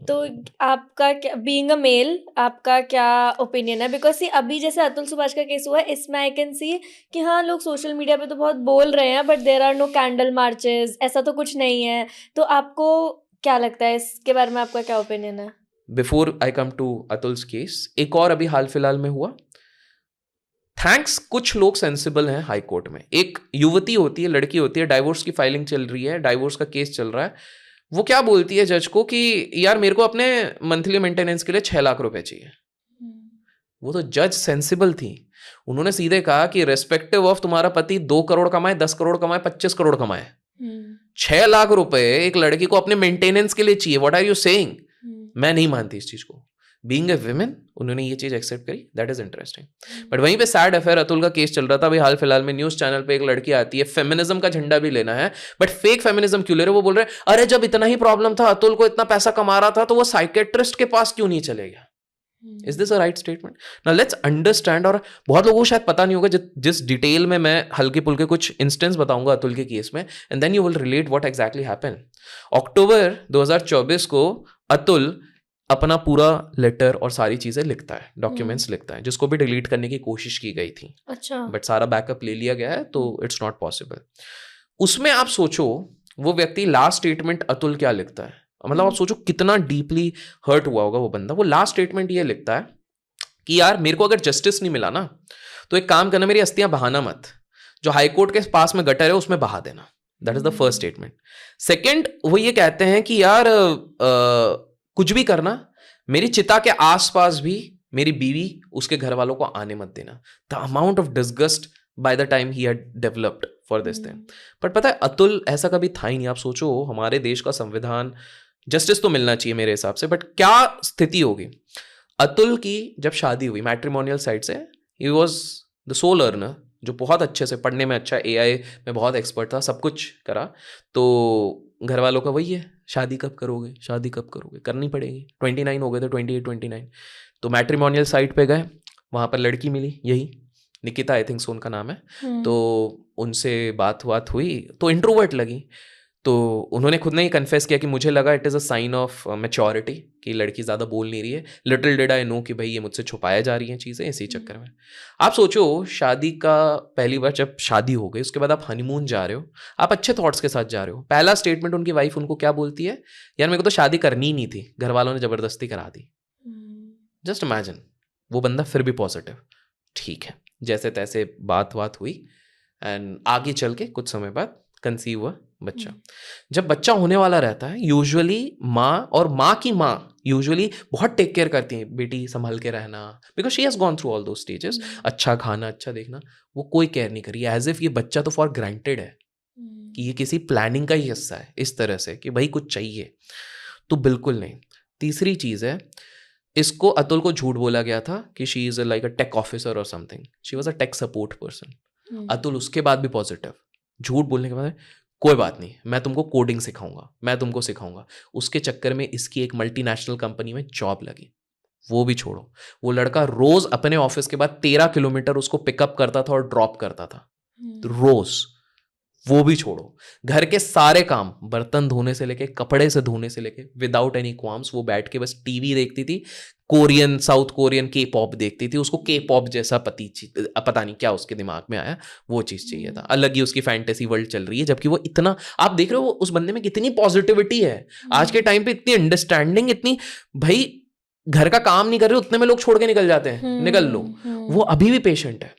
तो आपका क्या, बीइंग अ मेल, आपका क्या ओपिनियन है? बिकॉज सी अभी जैसे अतुल सुभाष का केस हुआ, इसमें आई कैन सी कि हाँ लोग सोशल मीडिया पे तो बहुत बोल रहे हैं, but there are no candle marches, ऐसा तो कुछ नहीं है। तो आपको क्या लगता है इसके बारे में, आपका क्या ओपिनियन है? Before I come to Atul's case, एक और अभी हाल फिलहाल में हुआ, थैंक्स कुछ लोग सेंसिबल हैं हाई कोर्ट में। एक युवती होती है, लड़की होती है, डाइवोर्स की फाइलिंग चल रही है, डाइवोर्स का केस चल रहा है, वो क्या बोलती है जज को कि यार मेरे को अपने मंथली मेंटेनेंस के लिए 6 लाख रुपए चाहिए। वो तो जज सेंसिबल थी, उन्होंने सीधे कहा कि रेस्पेक्टिव ऑफ तुम्हारा पति 2 करोड़ कमाए, 10 करोड़ कमाए, 25 करोड़ कमाए, 6 लाख रुपए एक लड़की को अपने मेंटेनेंस के लिए चाहिए, व्हाट आर यू सेइंग? मैं नहीं मानती इस चीज को। बीइंग ए विमेन उन्होंने ये चीज एक्सेप्ट करी, दैट इज इंटरेस्टिंग। बट वहीं पे सैड अफेयर अतुल का केस चल रहा था अभी हाल फिलहाल में, न्यूज चैनल पे एक लड़की आती है, फेमिनिज्म का झंडा भी लेना है, बट फेक फेमिनिज्म क्यों ले रहे? वो बोल रहे अरे जब इतना ही प्रॉब्लम था, अतुल को इतना पैसा कमा रहा था, तो वो साइकेट्रिस्ट के पास क्यों नहीं चले गया? Is this a right statement? Now let's understand. और बहुत लोगों को शायद पता नहीं होगा, जिस डिटेल में मैं हल्के पुल्के कुछ इंस्टेंस बताऊंगा अतुल के केस में, and then you will relate what exactly happened. अक्टूबर 2024 को अतुल अपना पूरा लेटर और सारी चीजें लिखता है, डॉक्यूमेंट्स लिखता है, जिसको भी डिलीट करने की कोशिश की गई थी। अच्छा। बट सारा बैकअप ले लिया गया है, तो इट्स नॉट पॉसिबल। उसमें आप सोचो वो व्यक्ति लास्ट स्टेटमेंट अतुल क्या लिखता है, मतलब आप सोचो कितना डीपली हर्ट हुआ होगा वो बंदा। वो लास्ट स्टेटमेंट ये लिखता है कि यार मेरे को अगर जस्टिस नहीं मिला ना, तो एक काम करना, मेरी अस्थियां बहाना मत, जो हाईकोर्ट के पास में गटर है उसमें बहा देना। That is the first statement. Second, वो ये कहते हैं कि यार कुछ भी करना, मेरी चिता के आसपास भी मेरी बीवी उसके घर वालों को आने मत देना। The amount of disgust by the time he had developed for this thing. But पता है अतुल ऐसा कभी था ही नहीं। आप सोचो हमारे देश का संविधान, जस्टिस तो मिलना चाहिए मेरे हिसाब से, बट क्या स्थिति होगी? अतुल की जब शादी हुई मैट्रिमोनियल साइड से, he was the soul earner, जो बहुत अच्छे से पढ़ने में अच्छा, AI में बहुत एक्सपर्ट था, सब कुछ करा। तो घर वालों का वही है, शादी कब करोगे, शादी कब करोगे, करनी पड़ेगी। 29 हो गए थे, 28 29। तो मैट्रिमोनियल साइट पे गए, वहाँ पर लड़की मिली, यही निकिता आई थिंक सो उनका नाम है। तो उनसे बात हुई, तो इंट्रोवर्ट लगी। तो उन्होंने खुद ने ही कन्फेस किया कि मुझे लगा it is a sign of maturity कि लड़की ज़्यादा बोल नहीं रही है। लिटिल डिड आई नो कि भाई ये मुझसे छुपाया जा रही हैं चीज़ें, इसी चक्कर में। आप सोचो शादी का पहली बार जब शादी हो गई, उसके बाद आप हनीमून जा रहे हो, आप अच्छे थॉट्स के साथ जा रहे हो। पहला स्टेटमेंट उनकी वाइफ उनको क्या बोलती है? यार मेरे को तो शादी करनी ही नहीं थी, घर वालों ने ज़बरदस्ती करा दी। जस्ट इमेजिन, वो बंदा फिर भी पॉजिटिव, ठीक है, जैसे तैसे बात हुई, एंड आगे चल के कुछ समय बाद कंसीव हुआ बच्चा। जब बच्चा होने वाला रहता है, यूजुअली माँ और माँ की माँ यूजुअली बहुत टेक केयर करती है, बेटी संभल के रहना, because she has gone through all दो स्टेजेस। अच्छा खाना, अच्छा देखना, वो कोई केयर नहीं करी, एज इफ ये बच्चा तो फॉर ग्रांटेड है कि ये किसी प्लानिंग का ही हिस्सा है, इस तरह से कि भाई कुछ चाहिए। तो बिल्कुल नहीं। तीसरी चीज है, इसको अतुल को झूठ बोला गया था कि she is like a tech officer और something, she was a tech support person. Atul उसके बाद भी पॉजिटिव, झूठ बोलने के बाद कोई बात नहीं, मैं तुमको कोडिंग सिखाऊंगा, मैं तुमको सिखाऊंगा। उसके चक्कर में इसकी एक मल्टीनेशनल कंपनी में जॉब लगी। वो भी छोड़ो, वो लड़का रोज अपने ऑफिस के बाद 13 किलोमीटर उसको पिकअप करता था और ड्रॉप करता था रोज। वो भी छोड़ो, घर के सारे काम, बर्तन धोने से लेके, कपड़े से धोने से लेके, विदाउट एनी क्वाम्स वो बैठ के बस टीवी देखती थी, कोरियन, साउथ कोरियन के पॉप देखती थी। उसको के पॉप जैसा पता नहीं क्या उसके दिमाग में आया, वो चीज चाहिए था। अलग ही उसकी फैंटेसी वर्ल्ड चल रही है, जबकि वो इतना, आप देख रहे हो उस बंदे में कितनी पॉजिटिविटी है आज के टाइम पे, इतनी अंडरस्टैंडिंग, इतनी, भाई घर का काम नहीं कर रहे उतने में लोग छोड़ के निकल जाते हैं, निकल लो। वो अभी भी पेशेंट है।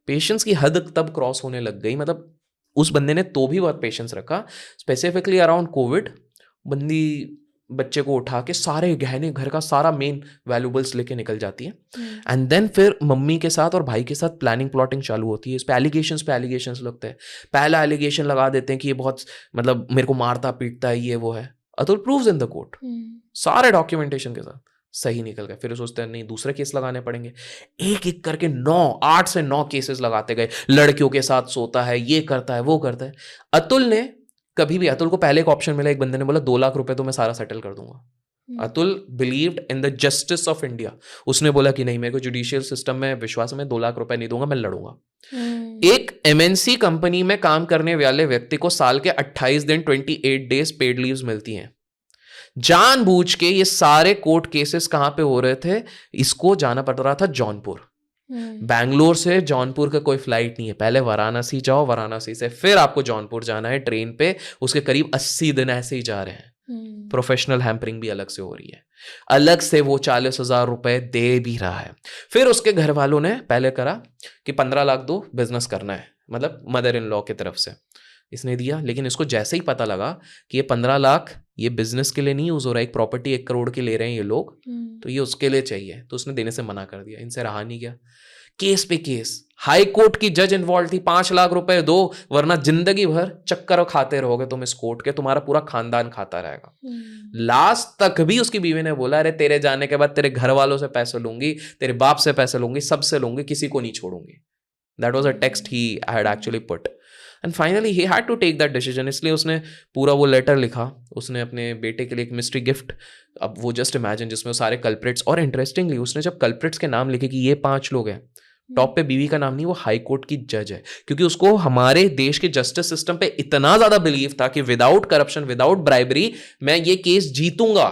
पेशेंस की हद तब क्रॉस होने लग गई, मतलब उस बंदे ने तो भी बहुत पेशेंस रखा। स्पेसिफिकली अराउंड कोविड, बंदी बच्चे को उठा के सारे गहने, घर का सारा मेन वैल्यूबल्स लेके निकल जाती है। एंड देन फिर मम्मी के साथ और भाई के साथ प्लानिंग प्लॉटिंग चालू होती है। इस पे एलिगेशंस लगते हैं। पहला एलिगेशन लगा देते हैं कि ये बहुत, मतलब मेरे को मारता पीटता है, ये वो है। Atul proves in the court, सारे डॉक्यूमेंटेशन के साथ, सही निकल गए। फिर सोचते हैं नहीं दूसरे केस लगाने पड़ेंगे, एक एक करके 8 से 9 केसेस लगाते गए। लड़कियों के साथ सोता है, ये करता है, वो करता है। अतुल ने कभी भी, अतुल को पहले एक ऑप्शन मिला, एक बंदे ने बोला 2 लाख रुपए तो मैं सारा सेटल कर दूंगा। Atul believed in the justice of India. उसने बोला कि नहीं, मेरे को जुडिशियल सिस्टम में विश्वास है, मैं 2 लाख रुपए नहीं दूंगा, मैं लड़ूंगा। एक MNC कंपनी में काम करने वाले व्यक्ति को साल के 28 दिन 28 डेज पेड लीव्स मिलती हैं। जानबूझ के ये सारे कोर्ट केसेस कहां पे हो रहे थे, इसको जाना पड़ रहा था जौनपुर। बैंगलोर से जौनपुर का कोई फ्लाइट नहीं है, पहले वाराणसी जाओ, वाराणसी से फिर आपको जौनपुर जाना है ट्रेन पे। उसके करीब 80 दिन ऐसे ही जा रहे हैं। प्रोफेशनल हैम्परिंग भी अलग से हो रही है, अलग से वो 40,000 रुपए दे भी रहा है। फिर उसके घर वालों ने पहले करा कि 15 लाख दो, बिजनेस करना है, मतलब मदर इन लॉ की तरफ से इसने दिया। लेकिन इसको जैसे ही पता लगा कि ये 15 लाख ये बिजनेस के लिए नहीं यूज हो रहा है, एक प्रॉपर्टी 1 करोड़ की ले रहे हैं ये लोग, तो ये उसके लिए चाहिए, तो उसने देने से मना कर दिया। इनसे रहा नहीं गया, केस पे केस, हाई कोर्ट की जज इन्वॉल्व थी, 5 लाख रुपए दो वरना जिंदगी भर चक्कर खाते रहोगे तुम इस कोर्ट के, तुम्हारा पूरा खानदान खाता रहेगा। लास्ट तक भी उसकी बीवी ने बोला अरे तेरे जाने के बाद तेरे घर वालों से पैसे लूंगी, तेरे बाप से पैसे लूंगी, सबसे लूंगी, किसी को नहीं छोड़ूंगी। That was a text he had actually put and finally he had to take that decision. इसलिए उसने पूरा वो लेटर लिखा, उसने अपने बेटे के लिए एक मिस्ट्री गिफ्ट, अब वो जस्ट इमेजिन, जिसमें वो सारे कल्प्रिट्स, और इंटरेस्टिंगली उसने जब कल्प्रिट्स के नाम लिखे कि ये 5 लोग हैं, टॉप पे बीवी का नाम नहीं, वो हाई कोर्ट की जज है, क्योंकि उसको हमारे देश के जस्टिस सिस्टम पे इतना ज्यादा बिलीव था कि विदाउट करप्शन, विदाउट ब्राइबरी मैं ये केस जीतूंगा,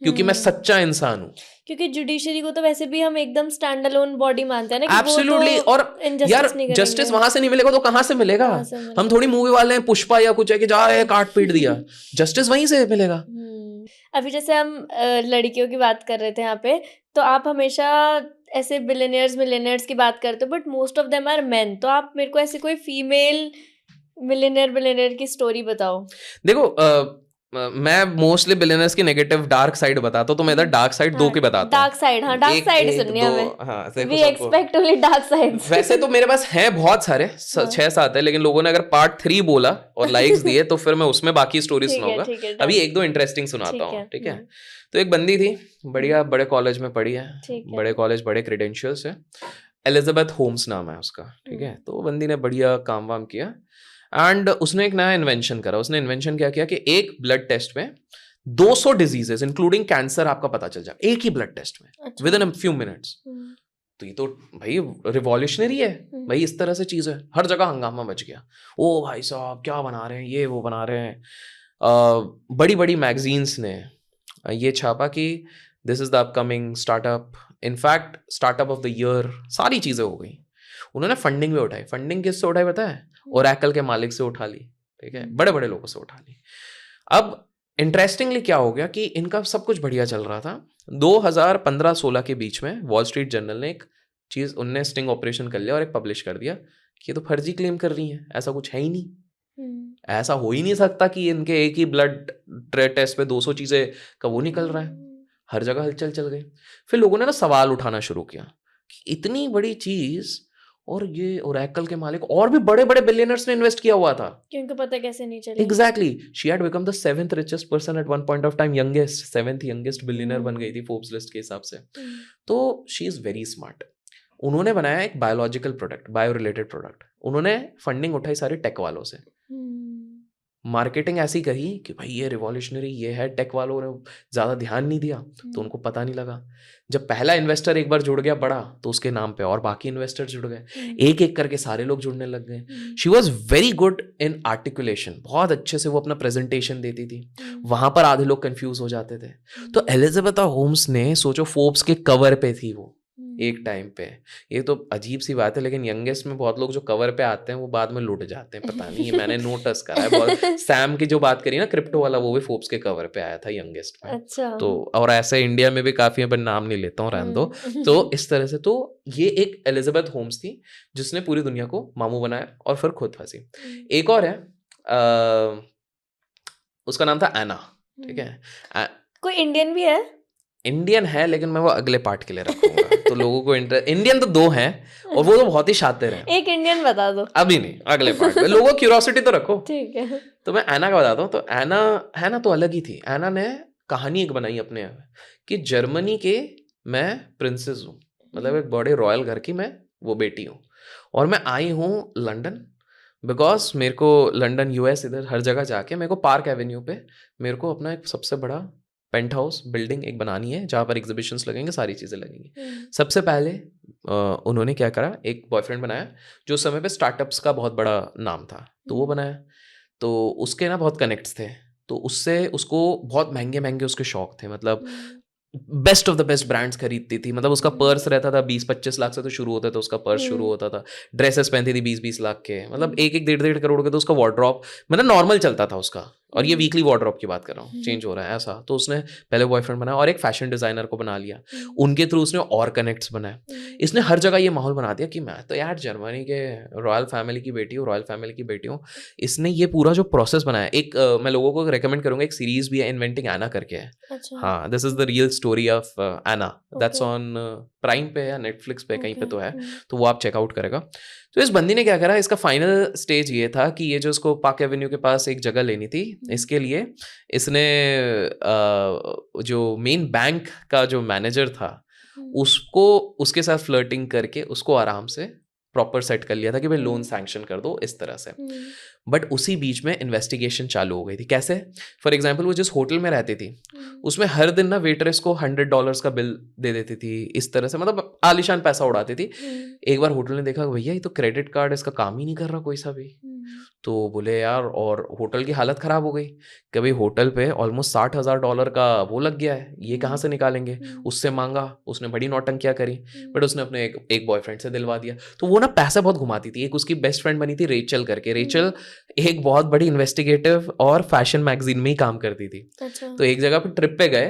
क्योंकि मैं सच्चा इंसान हूं। क्योंकि जुडिशरी को तो वैसे भी हम एकदम स्टैंड अलोन बॉडी मानते हैं ना, एब्सोल्युटली। और यार जस्टिस वहां से नहीं मिलेगा तो कहां से मिलेगा? हम थोड़ी मूवी वाले हैं पुष्पा या कुछ है कि जा काट पीट दिया, जस्टिस वहीं से मिलेगा। अभी जैसे हम लड़कियों की बात कर रहे थे यहाँ पे, तो आप हमेशा ऐसे बिलियनियर्स मिलियनियर्स की बात करते हो, but most of them are men, तो आप मेरे को ऐसे कोई फीमेल बिलियनियर की स्टोरी बताओ। देखो मैं मोस्टली बिलियनर्स की नेगेटिव डार्क साइड बताता हूँ, तो मैं इधर डार्क साइड 2 की बताता हूँ। डार्क साइड, हाँ डार्क साइड सुननी है हमें। हाँ, we expect only dark sides. वैसे तो मेरे पास हैं बहुत सारे, 6-7 है, लेकिन लोगों ने अगर पार्ट 3 बोला और लाइक्स दिए तो फिर मैं उसमें बाकी स्टोरी सुनाऊंगा। अभी 1-2 इंटरेस्टिंग सुनाता हूँ, ठीक है? तो एक बंदी थी, बढ़िया, बड़े कॉलेज में पढ़ी है, बड़े कॉलेज, बड़े क्रेडेंशियल्स है, एलिजाबेथ होम्स नाम है उसका, ठीक है? तो बंदी ने बढ़िया काम वाम किया एंड उसने एक नया इन्वेंशन करा। उसने इन्वेंशन क्या किया कि एक ब्लड टेस्ट में 200 डिजीजेस इंक्लूडिंग कैंसर आपका पता चल जाए, एक ही ब्लड टेस्ट में, with in a few minutes. तो ये तो भाई रिवॉल्यूशनरी है भाई, इस तरह से चीज है। हर जगह हंगामा मच गया, ओ भाई साहब क्या बना रहे हैं, ये वो बना रहे हैं। बड़ी बड़ी मैगजीन्स ने ये छापा कि this is the upcoming startup, in fact startup of the year, सारी चीजें हो गई। उन्होंने फंडिंग भी उठाई। फंडिंग किससे उठाई पता है? ओरेकल के मालिक से उठा ली, ठीक है, बड़े बड़े लोगों से उठा ली। अब इंटरेस्टिंगली क्या हो गया कि इनका सब कुछ बढ़िया चल रहा था। 2015-16 के बीच में वॉल स्ट्रीट जर्नल ने एक चीज, उनने स्टिंग ऑपरेशन कर लिया और एक पब्लिश कर दिया कि ये तो फर्जी क्लेम कर रही है, ऐसा कुछ है ही नहीं, ऐसा हो ही नहीं सकता कि इनके एक ही ब्लड टेस्ट पे 200 चीजें का वो निकल रहा है। हर जगह हलचल चल गई। फिर लोगों ने ना सवाल उठाना शुरू किया कि इतनी बड़ी चीज, और ये ओरेकल के मालिक और भी बड़े बड़े बिलियनर्स ने इन्वेस्ट किया हुआ था, क्योंकि पता कैसे नहीं चला। Exactly, she had become the 7th richest person at one point of time, youngest 7th youngest billionaire बन गई थी फोर्ब्स लिस्ट के हिसाब से। तो शी इज वेरी स्मार्ट। उन्होंने बनाया एक biological product, bio related product. उन्होंने फंडिंग उठाई सारी टेक वालों से, मार्केटिंग ऐसी करी कि भाई ये रिवॉल्यूशनरी, ये है। टेक वालों ने ज्यादा ध्यान नहीं दिया तो उनको पता नहीं लगा। जब पहला इन्वेस्टर एक बार जुड़ गया बड़ा, तो उसके नाम पे और बाकी इन्वेस्टर जुड़ गए, एक एक करके सारे लोग जुड़ने लग गए। She was very good in articulation, बहुत अच्छे से वो अपना प्रेजेंटेशन देती थी, वहां पर आधे लोग कंफ्यूज हो जाते थे। तो एलिजाबेथ होम्स ने, सोचो, फोर्ब्स के कवर पे थी वो एक टाइम पे। ये तो अजीब सी बात है, लेकिन यंगेस्ट में बहुत लोग जो कवर पे आते हैं वो बाद में लुट जाते हैं, पता नहीं, मैंने नोटिस करा है बहुत। सैम की जो बात करी ना, क्रिप्टो वाला, वो भी फोर्ब्स के कवर पे आया था यंगेस्ट में। अच्छा। तो और ऐसे इंडिया में भी काफी, पर नाम नहीं लेता हूँ, रहने दो। तो इस तरह से, तो ये एक एलिजाबेथ होम्स थी जिसने पूरी दुनिया को मामू बनाया और फिर खुद फंसी। एक और है, उसका नाम था एना, ठीक है? कोई इंडियन भी है? इंडियन है, लेकिन मैं वो अगले पार्ट के लिए रखूंगा। तो लोगों को इंडियन तो 2 हैं और वो तो बहुत ही शातिर हैं। एक इंडियन बता दो। अभी नहीं, अगले पार्ट में। लोगों को क्यूरियोसिटी तो रखो, ठीक है? तो मैं एना का बताता हूँ। तो एना है ना, तो अलग ही थी। एना ने कहानी एक बनाई अपने कि जर्मनी के मैं प्रिंसेस हूँ, मतलब एक बड़े रॉयल घर की मैं वो बेटी हूँ, और मैं आई हूँ लंदन बिकॉज मेरे को लंदन, यूएस, इधर हर जगह जाके मेरे को पार्क एवेन्यू पे मेरे को अपना एक सबसे बड़ा पेंट हाउस बिल्डिंग एक बनानी है, जहाँ पर एग्जीबिशंस लगेंगे, सारी चीज़ें लगेंगी। सबसे पहले उन्होंने क्या करा, एक बॉयफ्रेंड बनाया जो उस समय पे स्टार्टअप्स का बहुत बड़ा नाम था, तो वो बनाया। तो उसके ना बहुत कनेक्ट्स थे, तो उससे उसको बहुत महंगे महंगे उसके शौक थे, मतलब best of the best brands खरीदती थी। मतलब उसका पर्स रहता था 20-25 लाख से तो शुरू होता था उसका पर्स शुरू होता था। ड्रेसेस पहनती थी 20-20 लाख के, मतलब 1-1, 1.5 करोड़ के। तो उसका वार्डरोब मतलब नॉर्मल चलता था उसका, और ये वीकली वार्डरोब की बात कर रहा हूँ, चेंज हो रहा है ऐसा। तो उसने पहले बॉयफ्रेंड बनाया और एक फैशन डिजाइनर को बना लिया, उनके थ्रू उसने और कनेक्ट्स बनाए। इसने हर जगह ये माहौल बना दिया कि मैं तो यार जर्मनी के रॉयल फैमिली की बेटी हूँ, रॉयल फैमिली की बेटी हूँ। इसने ये पूरा जो प्रोसेस बनाया, एक मैं लोगों को रेकमेंड करूंगा, एक सीरीज भी है इन्वेंटिंग एना करके है। हाँ, this is the real story of Anna, that's on Prime पे या नेटफ्लिक्स पे कहीं पे तो है, तो वो आप चेकआउट करेगा। तो इस बंदी ने क्या करा, इसका फाइनल स्टेज ये था कि ये जो इसको पार्क एवेन्यू के पास एक जगह लेनी थी, इसके लिए इसने जो मेन बैंक का जो मैनेजर था उसको उसके साथ फ्लर्टिंग करके उसको आराम से प्रॉपर सेट कर लिया था कि भाई लोन सैंक्शन कर दो इस तरह से। बट उसी बीच में इन्वेस्टिगेशन चालू हो गई थी। कैसे? फॉर एग्जाम्पल वो जिस होटल में रहती थी उसमें हर दिन ना वेटरेस को $100 का बिल दे देती थी, इस तरह से मतलब आलिशान पैसा उड़ाती थी। एक बार होटल ने देखा भैया ये तो क्रेडिट कार्ड इसका काम ही नहीं कर रहा कोई सा भी, तो बोले यार, और होटल की हालत ख़राब हो गई कि भाई होटल पे ऑलमोस्ट $60,000 का वो लग गया है, ये कहाँ से निकालेंगे। उससे मांगा, उसने बड़ी नौटंकियाँ करी, बट उसने अपने एक बॉयफ्रेंड से दिलवा दिया। तो वो ना पैसा बहुत घुमाती थी। एक उसकी बेस्ट फ्रेंड बनी थी रेचल करके। रेचल एक बहुत बड़ी इन्वेस्टिगेटिव और फैशन मैगजीन में ही काम करती थी। तो एक जगह पे ट्रिप पे गए,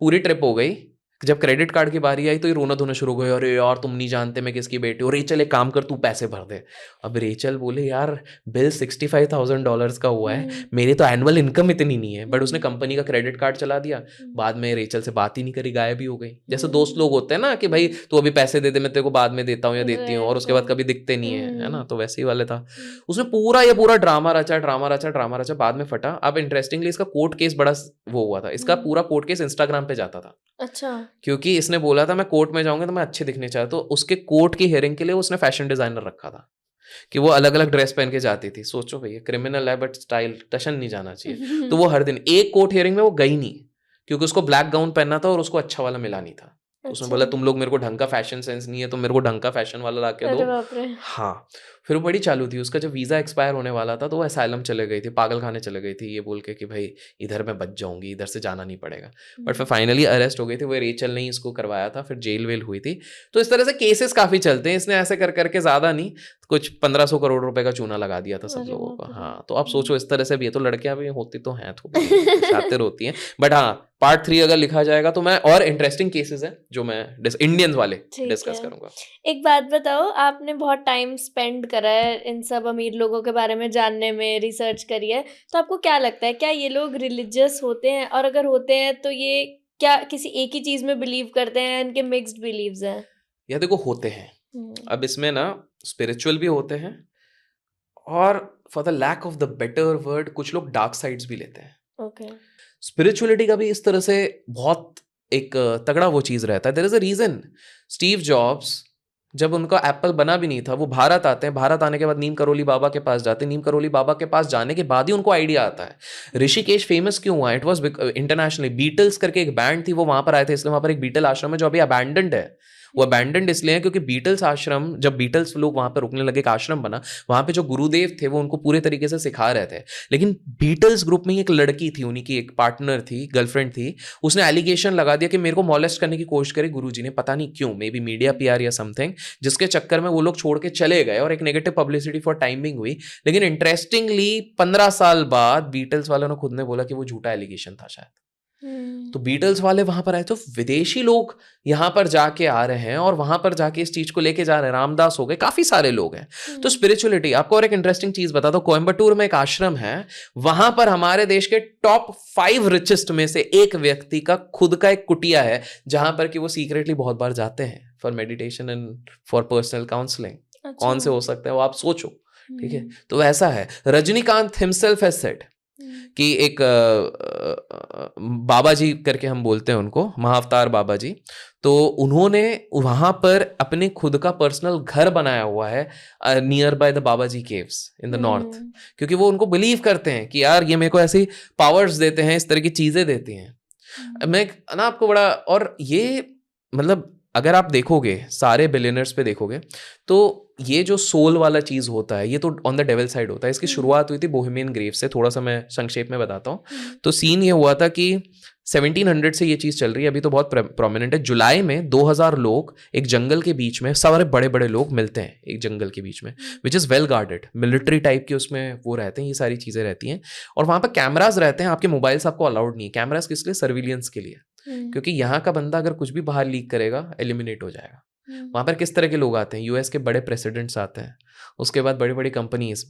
पूरी ट्रिप हो गई, जब क्रेडिट कार्ड की बारी आई तो ये रोना धोना शुरू हो गया, अरे यार तुम नहीं जानते मैं किसकी बेटी हूँ, रेचल एक काम कर तू पैसे भर दे। अब रेचल बोले यार बिल $65,000 का हुआ है, मेरी तो एनुअल इनकम इतनी नहीं है। बट उसने कंपनी का क्रेडिट कार्ड चला दिया, बाद में रेचल से बात ही नहीं करी, गायब ही हो गई। जैसे दोस्त लोग होते हैं ना कि भाई तू अभी पैसे दे दे, मैं तेरे को बाद में देता हूँ या देती हूँ, और उसके बाद कभी दिखते नहीं है ना। तो वैसे ही वाले था। उसने पूरा ड्रामा रचा, बाद में फटा। अब इंटरेस्टिंगली इसका कोर्ट केस बड़ा वो हुआ था, इसका पूरा कोर्ट केस इंस्टाग्राम पे जाता था। अच्छा। क्योंकि इसने बोला था मैं कोर्ट में जाऊंगा तो मैं अच्छे दिखने चाहता, तो उसके कोर्ट की हियरिंग के लिए उसने फैशन डिजाइनर रखा था कि वो अलग अलग ड्रेस पहन के जाती थी। सोचो भैया, क्रिमिनल है बट स्टाइल टशन नहीं जाना चाहिए। तो वो हर दिन एक कोर्ट हियरिंग में वो गई नहीं, क्योंकि उसको ब्लैक गाउन पहनना था और उसको अच्छा वाला मिला नहीं था। उसने बोला तुम लोग मेरे को ढंग का फैशन सेंस नहीं है, तो मेरे को ढंग का फैशन वाला ला के दो। हाँ, फिर वो बड़ी चालू थी। उसका जब वीज़ा एक्सपायर होने वाला था तो वो असाइलम चले गई थी, पागल खाने चले गई थी, ये बोल के कि भाई इधर मैं बच जाऊंगी, इधर से जाना नहीं पड़ेगा। बट फिर फाइनली अरेस्ट हो गई थी। वो रेचल ने ही इसको करवाया था, फिर जेल वेल हुई थी। तो इस तरह से केसेस काफ़ी चलते हैं। इसने ऐसे कर करके ज़्यादा नहीं, कुछ 1500 करोड़ रुपए का चूना लगा दिया था सब लोगों को। हाँ, तो आप सोचो इस तरह से भी है। तो लड़कियां भी होती तो हैं थोड़ी शातिर होती हैं, बट हाँ पार्ट 3 अगर लिखा जाएगा तो मैं और इंटरेस्टिंग केसेस हैं जो मैं इंडियंस वाले डिस्कस करूंगा। एक बात बताओ, आपने बहुत टाइम स्पेंड करा है इन सब अमीर लोगों के बारे में जानने में, रिसर्च करी है, तो आपको क्या लगता है क्या ये लोग रिलीजियस होते हैं? और अगर होते हैं तो ये क्या किसी एक ही चीज में बिलीव करते हैं, इनके मिक्स्ड बिलीव्स हैं? या देखो होते हैं, अब इसमें ना स्पिरिचुअल भी होते हैं और for the lack of the better word कुछ लोग डार्क साइड्स भी लेते हैं। ओके। स्पिरिचुअलिटी का भी इस तरह से बहुत एक तगड़ा वो चीज़ रहता है। There is a reason, Steve Jobs जब उनका एप्पल बना भी नहीं था, वो भारत आते हैं, भारत आने के बाद नीम करोली बाबा के पास जाते हैं, नीम करोली बाबा के पास जाने के बाद ही उनको आइडिया आता है। ऋषिकेश फेमस क्यों हुआ? इट वाज इंटरनेशनली, बीटल्स करके एक बैंड थी, वो वहां पर आए थे, इसलिए वहां पर एक बीटल आश्रम है जो अभी अबैंडन्ड है। वो अबैंडन्ड इसलिए है क्योंकि बीटल्स आश्रम, जब बीटल्स लोग वहां पर रुकने लगे, एक आश्रम बना, वहां पे जो गुरुदेव थे वो उनको पूरे तरीके से सिखा रहे थे। लेकिन बीटल्स ग्रुप में एक लड़की थी, उन्हीं की एक पार्टनर थी, गर्लफ्रेंड थी, उसने एलिगेशन लगा दिया कि मेरे को मॉलेस्ट करने की कोशिश करी गुरुजी ने, पता नहीं क्यों, मे बी मीडिया पीआर या समथिंग, जिसके चक्कर में वो लोग छोड़ के चले गए और एक नेगेटिव पब्लिसिटी फॉर टाइमिंग हुई। लेकिन इंटरेस्टिंगली 15 साल बाद बीटल्स वालों ने खुद ने बोला कि वो झूठा एलिगेशन था शायद। तो बीटल्स वाले वहां पर आए, तो विदेशी लोग यहां पर जाके आ रहे हैं और वहां पर जाके इस चीज को लेके जा रहे हैं। रामदास हो गए, काफी सारे लोग हैं। तो स्पिरिचुअलिटी, आपको और एक इंटरेस्टिंग चीज बता दो, कोयम्बटूर में एक आश्रम है, वहां पर हमारे देश के टॉप 5 रिचेस्ट में से एक व्यक्ति का खुद का एक कुटिया है, जहां पर कि वो सीक्रेटली बहुत बार जाते हैं for meditation and for personal counselling. कौन से हो सकते हैं वो आप सोचो, ठीक है। तो वैसा है। रजनीकांत हिमसेल्फ हैज सेड कि एक बाबा जी करके हम बोलते हैं उनको, महाअवतार बाबा जी, तो उन्होंने वहां पर अपने खुद का पर्सनल घर बनाया हुआ है nearby the Baba ji caves in the north, क्योंकि वो उनको बिलीव करते हैं कि यार ये मेरे को ऐसी पावर्स देते हैं, इस तरह की चीजें देती हैं। मैं ना आपको बड़ा, और ये मतलब अगर आप देखोगे सारे बिलियनर्स पे देखोगे तो ये जो सोल वाला चीज होता है ये तो ऑन द डेविल साइड होता है। इसकी शुरुआत हुई थी बोहेमियन ग्रेव से, थोड़ा सा मैं संक्षेप में बताता हूँ। तो सीन ये हुआ था कि 1700 से ये चीज चल रही है, अभी तो बहुत प्रोमिनेंट है। जुलाई में 2000 लोग एक जंगल के बीच में, सारे बड़े बड़े लोग मिलते हैं एक जंगल के बीच में, which is well guarded, military type के उसमें वो रहते हैं, ये सारी चीजें रहती हैं। और वहां पर कैमराज रहते हैं, आपके मोबाइल्स आपको अलाउड नहीं है। कैमराज किस लिए? सर्विलियंस के लिए, क्योंकि यहाँ का बंदा अगर कुछ भी बाहर लीक करेगा एलिमिनेट हो जाएगा। वहां पर किस तरह के लोग आते हैं? यूएस के बड़े प्रेसिडेंट्स आते हैं, उसके बाद बड़ी बड़ी कंपनीज,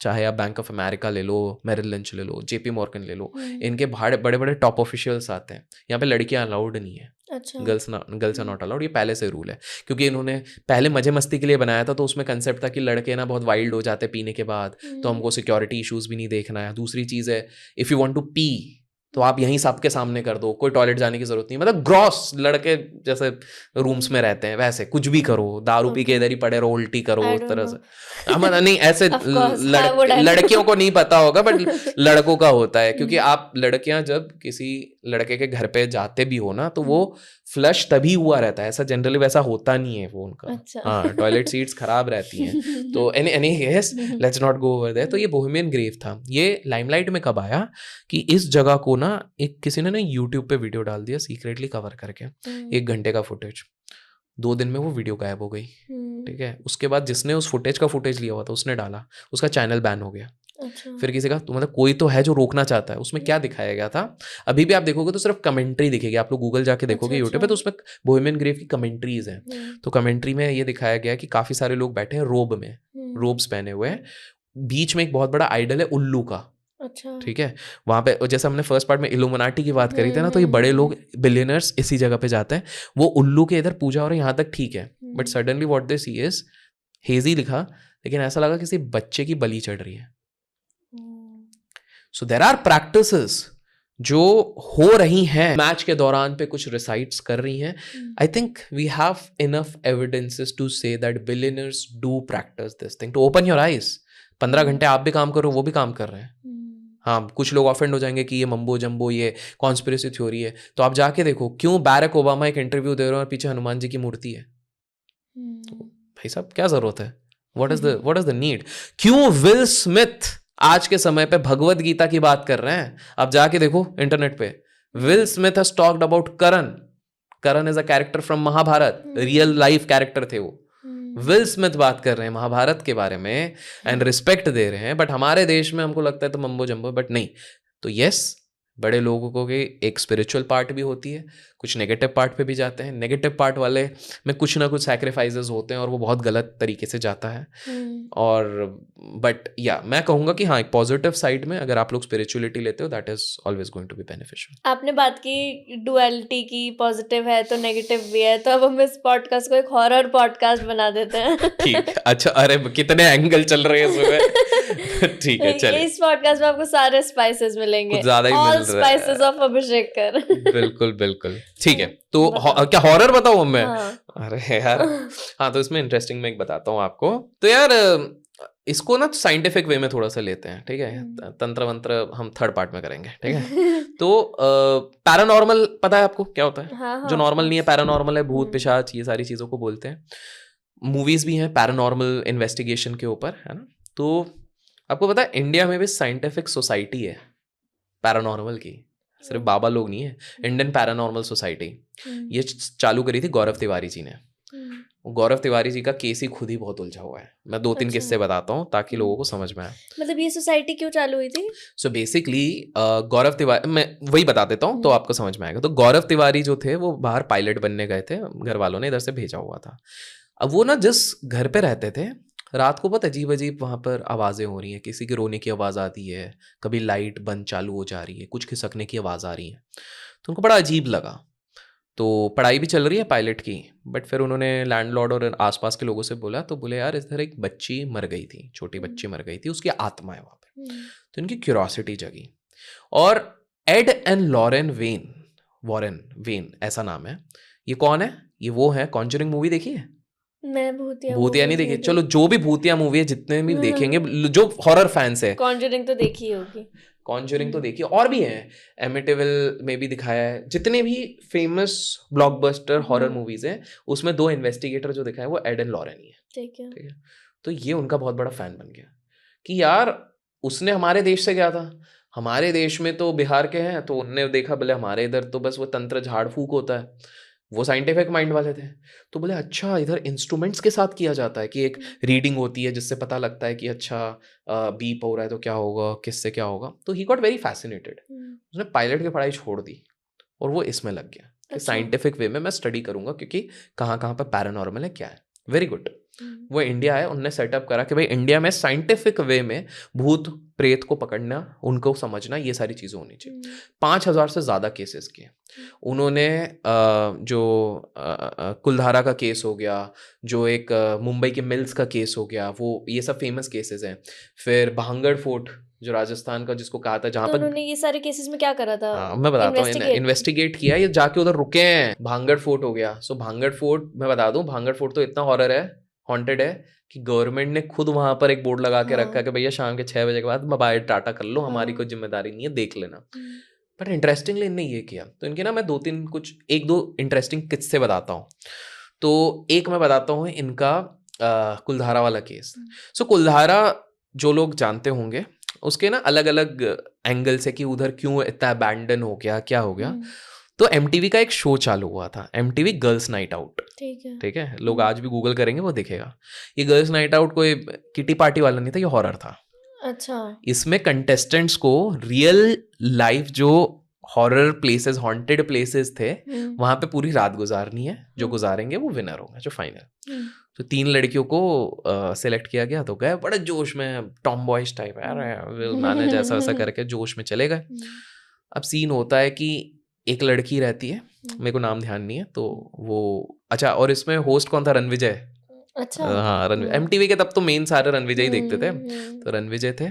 चाहे आप बैंक ऑफ अमेरिका ले लो, मेरिल लिंच ले लो, जेपी मॉर्गन ले लो, इनके बड़े बड़े टॉप ऑफिशियल्स आते हैं। यहाँ पे लड़कियां अलाउड नहीं है, अच्छा। गर्ल्स आर नॉट अलाउड, ये पहले से रूल है। क्योंकि इन्होंने पहले मजे मस्ती के लिए बनाया था, तो उसमें कंसेप्ट था कि लड़के ना बहुत वाइल्ड हो जाते पीने के बाद, तो हमको सिक्योरिटी इश्यूज भी नहीं देखना है। दूसरी चीज़ है, if you want to pee तो आप यहीं सबके सामने कर दो, कोई टॉयलेट जाने की जरूरत नहीं। मतलब ग्रॉस लड़के जैसे रूम्स में रहते हैं वैसे कुछ भी करो, दारू पी के इधर ही पड़े रहो, उल्टी करो, उस तरह से। नहीं ऐसे लड़कियों को नहीं पता होगा, बट लड़कों का होता है। क्योंकि आप लड़कियां जब किसी लड़के के घर पे जाते भी हो ना, तो वो फ्लश तभी हुआ रहता है, ऐसा जनरली वैसा होता नहीं है वो उनका। अच्छा। हाँ, टॉयलेट सीट्स खराब रहती हैं। तो anyways, let's not go over there. तो ये बोहेमियन ग्रेव था, ये लाइमलाइट में कब आया कि इस जगह को ना एक किसी ने ना यूट्यूब पे वीडियो डाल दिया सीक्रेटली कवर करके, 1 घंटे का फुटेज। 2 दिन में वो वीडियो गायब हो गई, ठीक है। उसके बाद जिसने उस फुटेज का फुटेज लिया हुआ था उसने डाला, उसका चैनल बैन हो गया। अच्छा। फिर किसी का तो मतलब कोई तो है जो रोकना चाहता है। उसमें क्या दिखाया गया था, अभी भी आप देखोगे तो सिर्फ कमेंट्री दिखेगी। आप लोग गूगल जाके देखोगे यूट्यूब पे, तो उसमें बोहेमियन ग्रेव की कमेंट्रीज हैं। तो कमेंट्री में ये दिखाया गया कि काफी सारे लोग बैठे हैं रोब में, रोब्स पहने हुए हैं, बीच में एक बहुत बड़ा आइडल है उल्लू का। अच्छा। ठीक है, वहां पे जैसे हमने फर्स्ट पार्ट में इल्यूमिनाटी की बात करी थी ना, तो ये बड़े लोग बिलियनर्स इसी जगह पे जाते हैं। वो उल्लू के इधर पूजा हो रही है, यहाँ तक ठीक है, but suddenly what they see is hazy लिखा, लेकिन ऐसा लगा किसी बच्चे की बलि चढ़ रही है। सो देयर आर प्रैक्टिसेस जो हो रही हैं, मैच के दौरान पे कुछ रिसाइट्स कर रही हैं। I think we have enough evidences to say that billionaires do practice this thing to open your eyes. 15 घंटे आप भी काम करो, वो भी काम कर रहे हैं। हाँ, कुछ लोग ऑफेंड हो जाएंगे कि ये मम्बो जम्बो, ये कॉन्स्पिरेसी थ्योरी है, तो आप जाके देखो क्यों बैरक ओबामा एक इंटरव्यू दे रहे हैं और पीछे हनुमान जी की मूर्ति है। तो भाई साहब क्या जरूरत है? What is the need? क्यों विल स्मिथ आज के समय पे भगवत गीता की बात कर रहे हैं? आप जाके देखो इंटरनेट पे, Will Smith has talked about Karan. Karan is a character from Mahabharat, real life character थे वो। विल स्मिथ बात कर रहे हैं महाभारत के बारे में एंड रिस्पेक्ट दे रहे हैं, बट हमारे देश में हमको लगता है तो मम्बो जम्बो, बट नहीं। तो यस, बड़े लोगों को की एक स्पिरिचुअल पार्ट भी होती है, कुछ नेगेटिव पार्ट पे भी जाते हैं। नेगेटिव पार्ट वाले में कुछ ना कुछ सैक्रिफाइसेस होते हैं और वो बहुत गलत तरीके से जाता है। और बट या मैं कहूँगा कि हाँ, एक पॉजिटिव साइड में अगर आप लोग स्पिरिचुअलिटी लेते हो, that is always going to be beneficial. आपने बात की डुअलिटी की, पॉजिटिव है तो नेगेटिव भी है, तो अब हम इस पॉडकास्ट को एक हॉरर पॉडकास्ट बना देते हैं। ठीक, अच्छा, अरे कितने एंगल चल रहे हैं इसमें। ठीक है, चलिए। इस पॉडकास्ट में आपको सारे स्पाइसेस मिलेंगे, कुछ ज्यादा ही मिल रहा है। स्पाइसेस ऑफ अभिषेक कर। बिल्कुल बिल्कुल, ठीक है। तो क्या हॉरर बताऊं मैं? हाँ। अरे यार, हाँ, तो इसमें इंटरेस्टिंग मैं एक बताता हूँ आपको। तो यार इसको ना साइंटिफिक वे में थोड़ा सा लेते हैं, ठीक है। तंत्र मंत्र हम थर्ड पार्ट में करेंगे, ठीक है। तो पैरानॉर्मल पता है आपको क्या होता है? हाँ, जो नॉर्मल नहीं है, पैरानॉर्मल है, भूत पिशाच, ये सारी चीजों को बोलते हैं। मूवीज भी हैं पैरानॉर्मल इन्वेस्टिगेशन के ऊपर, है ना। तो आपको पता है इंडिया में भी साइंटिफिक सोसाइटी है पैरानॉर्मल की, सिर्फ बाबा लोग नहीं है। इंडियन पैरानॉर्मल सोसाइटी ये चालू करी थी गौरव तिवारी जी ने। गौरव तिवारी जी का केस ही खुद ही बहुत उलझा हुआ है। मैं 2-3 किस्से बताता हूँ ताकि लोगों को समझ में आए। मतलब ये सोसाइटी क्यों चालू हुई थी? सो बेसिकली गौरव तिवारी, मैं वही बता देता हूँ तो आपको समझ में आएगा। तो गौरव तिवारी जो थे वो बाहर पायलट बनने गए थे, घर वालों ने इधर से भेजा हुआ था। अब वो ना जिस घर पे रहते थे, रात को बहुत अजीब अजीब वहाँ पर आवाज़ें हो रही हैं, किसी के रोने की आवाज़ आती है, कभी लाइट बंद चालू हो जा रही है, कुछ खिसकने की आवाज़ आ रही है। तो उनको बड़ा अजीब लगा। तो पढ़ाई भी चल रही है पायलट की, बट फिर उन्होंने लैंडलॉर्ड और आसपास के लोगों से बोला, तो बोले यार इधर एक बच्ची मर गई थी, छोटी बच्ची मर गई थी, उसकी आत्मा है वहाँ पे। तो इनकी क्यूरोसिटी जगी। और एड एंड लॉरेन वॉरेन वेन ऐसा नाम है। ये कौन है? ये वो है, कॉन्जरिंग मूवी देखी है? मैं भूतिया नहीं देखी? चलो, जो भी भूतिया मूवी है, जितने भी देखेंगे जो हॉरर फैंस है, कॉन्जरिंग तो देखी होगी। कॉन्जरिंग तो देखिए, और भी है, एमिटिविल में भी दिखाया है। जितने भी फेमस ब्लॉकबस्टर हॉरर मूवीज हैं उसमें 2 इन्वेस्टिगेटर जो दिखाए वो एड एंड लॉरेन ही है। ठीक है, ठीक है। तो ये उनका बहुत बड़ा फैन बन गया कि यार उसने हमारे देश से गया था, हमारे देश में तो बिहार के हैं, तो उनने देखा बोले हमारे इधर तो बस वो तंत्र झाड़ फूक होता है, वो साइंटिफिक माइंड वाले थे। तो बोले अच्छा इधर इंस्ट्रूमेंट्स के साथ किया जाता है कि एक रीडिंग होती है जिससे पता लगता है कि अच्छा बीप हो रहा है तो क्या होगा, किससे क्या होगा। तो ही गॉट वेरी फैसिनेटेड, उसने पायलट की पढ़ाई छोड़ दी और वो इसमें लग गया कि साइंटिफिक वे में मैं स्टडी करूंगा, क्योंकि कहाँ कहाँ पर पैरानॉर्मल है क्या है। Very good. वो इंडिया है, उनने सेटअप करा कि भाई इंडिया में साइंटिफिक वे में भूत प्रेत को पकड़ना, उनको समझना, ये सारी चीज़ें होनी चाहिए। 5,000 से ज़्यादा केसेस किए उन्होंने। जो कुलधारा का केस हो गया, जो एक मुंबई के मिल्स का केस हो गया, वो ये सब फेमस केसेस हैं। फिर भांगड़ फोर्ट जो राजस्थान का, जिसको कहा था जहाँ तो पर उन्होंने ये सारे केसेस में क्या करा था? मैं बताता हूँ, इन्वेस्टिगेट किया, ये जाके उधर रुके हैं। भांगड़ फोर्ट हो गया। सो भांगड़ फोर्ट मैं बता दूं, भांगड़ फोर्ट तो इतना हॉरर है, हॉन्टेड है, कि गवर्नमेंट ने खुद वहां पर एक बोर्ड लगा के रखा है कि भैया शाम के 6 बजे के बाद मोबाइल टाटा कर लो, हमारी कोई जिम्मेदारी नहीं है, देख लेना। बट इंटरेस्टिंगली इनने ये किया। तो इनके ना मैं एक दो इंटरेस्टिंग किस्से बताता हूँ। तो एक मैं बताता हूँ इनका कुलधारा वाला केस। सो कुलधारा जो लोग जानते होंगे, उसके ना अलग अलग एंगल से कि उधर क्यों इतना अबैंडन हो गया, क्या हो गया। तो MTV का एक शो चालू हुआ था, MTV गर्ल्स नाइट आउट। ठीक है, लोग आज भी गूगल करेंगे वो दिखेगा। ये गर्ल्स नाइट आउट कोई किटी पार्टी वाला नहीं था, ये हॉरर था। अच्छा। इसमें कंटेस्टेंट्स को रियल लाइफ जो हॉरर प्लेसेस, हॉन्टेड प्लेसेस थे, वहां पे पूरी रात गुजारनी है। जो गुजारेंगे वो विनर होगा, जो फाइनल। तो 3 लड़कियों को सिलेक्ट किया गया। तो गए बड़े जोश में, टॉम बॉयज टाइप है, मैंने जैसा वैसा करके जोश में चले गए। अब सीन होता है कि एक लड़की रहती है, मेरे को नाम ध्यान नहीं है, तो वो अच्छा, और इसमें होस्ट कौन था? रणविजय। अच्छा। हाँ, रणविजय। MTV के तब तो मेन सारे रणविजय ही देखते थे, तो रणविजय थे।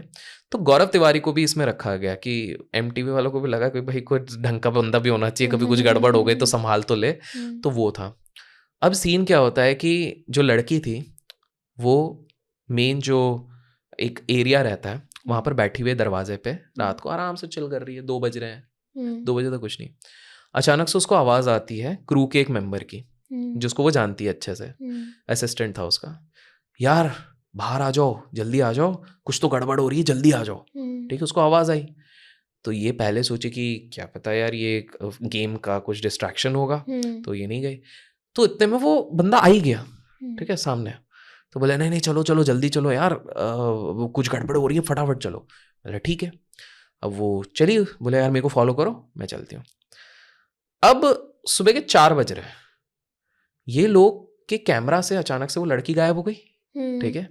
तो गौरव तिवारी को भी इसमें रखा गया कि MTV वालों को भी लगा कि भाई कोई ढंग का बंदा भी होना चाहिए, कभी कुछ गड़बड़ हो गई तो संभाल तो ले। तो वो था। अब सीन क्या होता है कि जो लड़की थी वो मेन जो एक एरिया रहता है वहां पर बैठी हुई है दरवाजे पे, रात को आराम से चिल कर रही है। 2 बज रहे हैं, 2 बजे तक कुछ नहीं। अचानक से उसको आवाज आती है क्रू के एक मेंबर की, जिसको वो जानती है अच्छे से, असिस्टेंट था उसका। यार बाहर आ जाओ, जल्दी आ जाओ, कुछ तो गड़बड़ हो रही है, जल्दी आ जाओ। ठीक है, उसको आवाज आई। तो ये पहले सोची कि क्या पता यार ये गेम का कुछ डिस्ट्रैक्शन होगा, तो ये नहीं गई। तो इतने में वो बंदा आ ही गया, ठीक है, सामने। तो बोले नहीं नहीं चलो चलो जल्दी चलो यार, वो कुछ गड़बड़ हो रही है, फटाफट चलो। बोले ठीक है। अब वो चली, बोले यार मेरे को फॉलो करो, मैं चलती हूँ। अब सुबह के 4 बज रहे हैं, ये लोग के कैमरा से अचानक से वो लड़की गायब हो गई। ठीक है,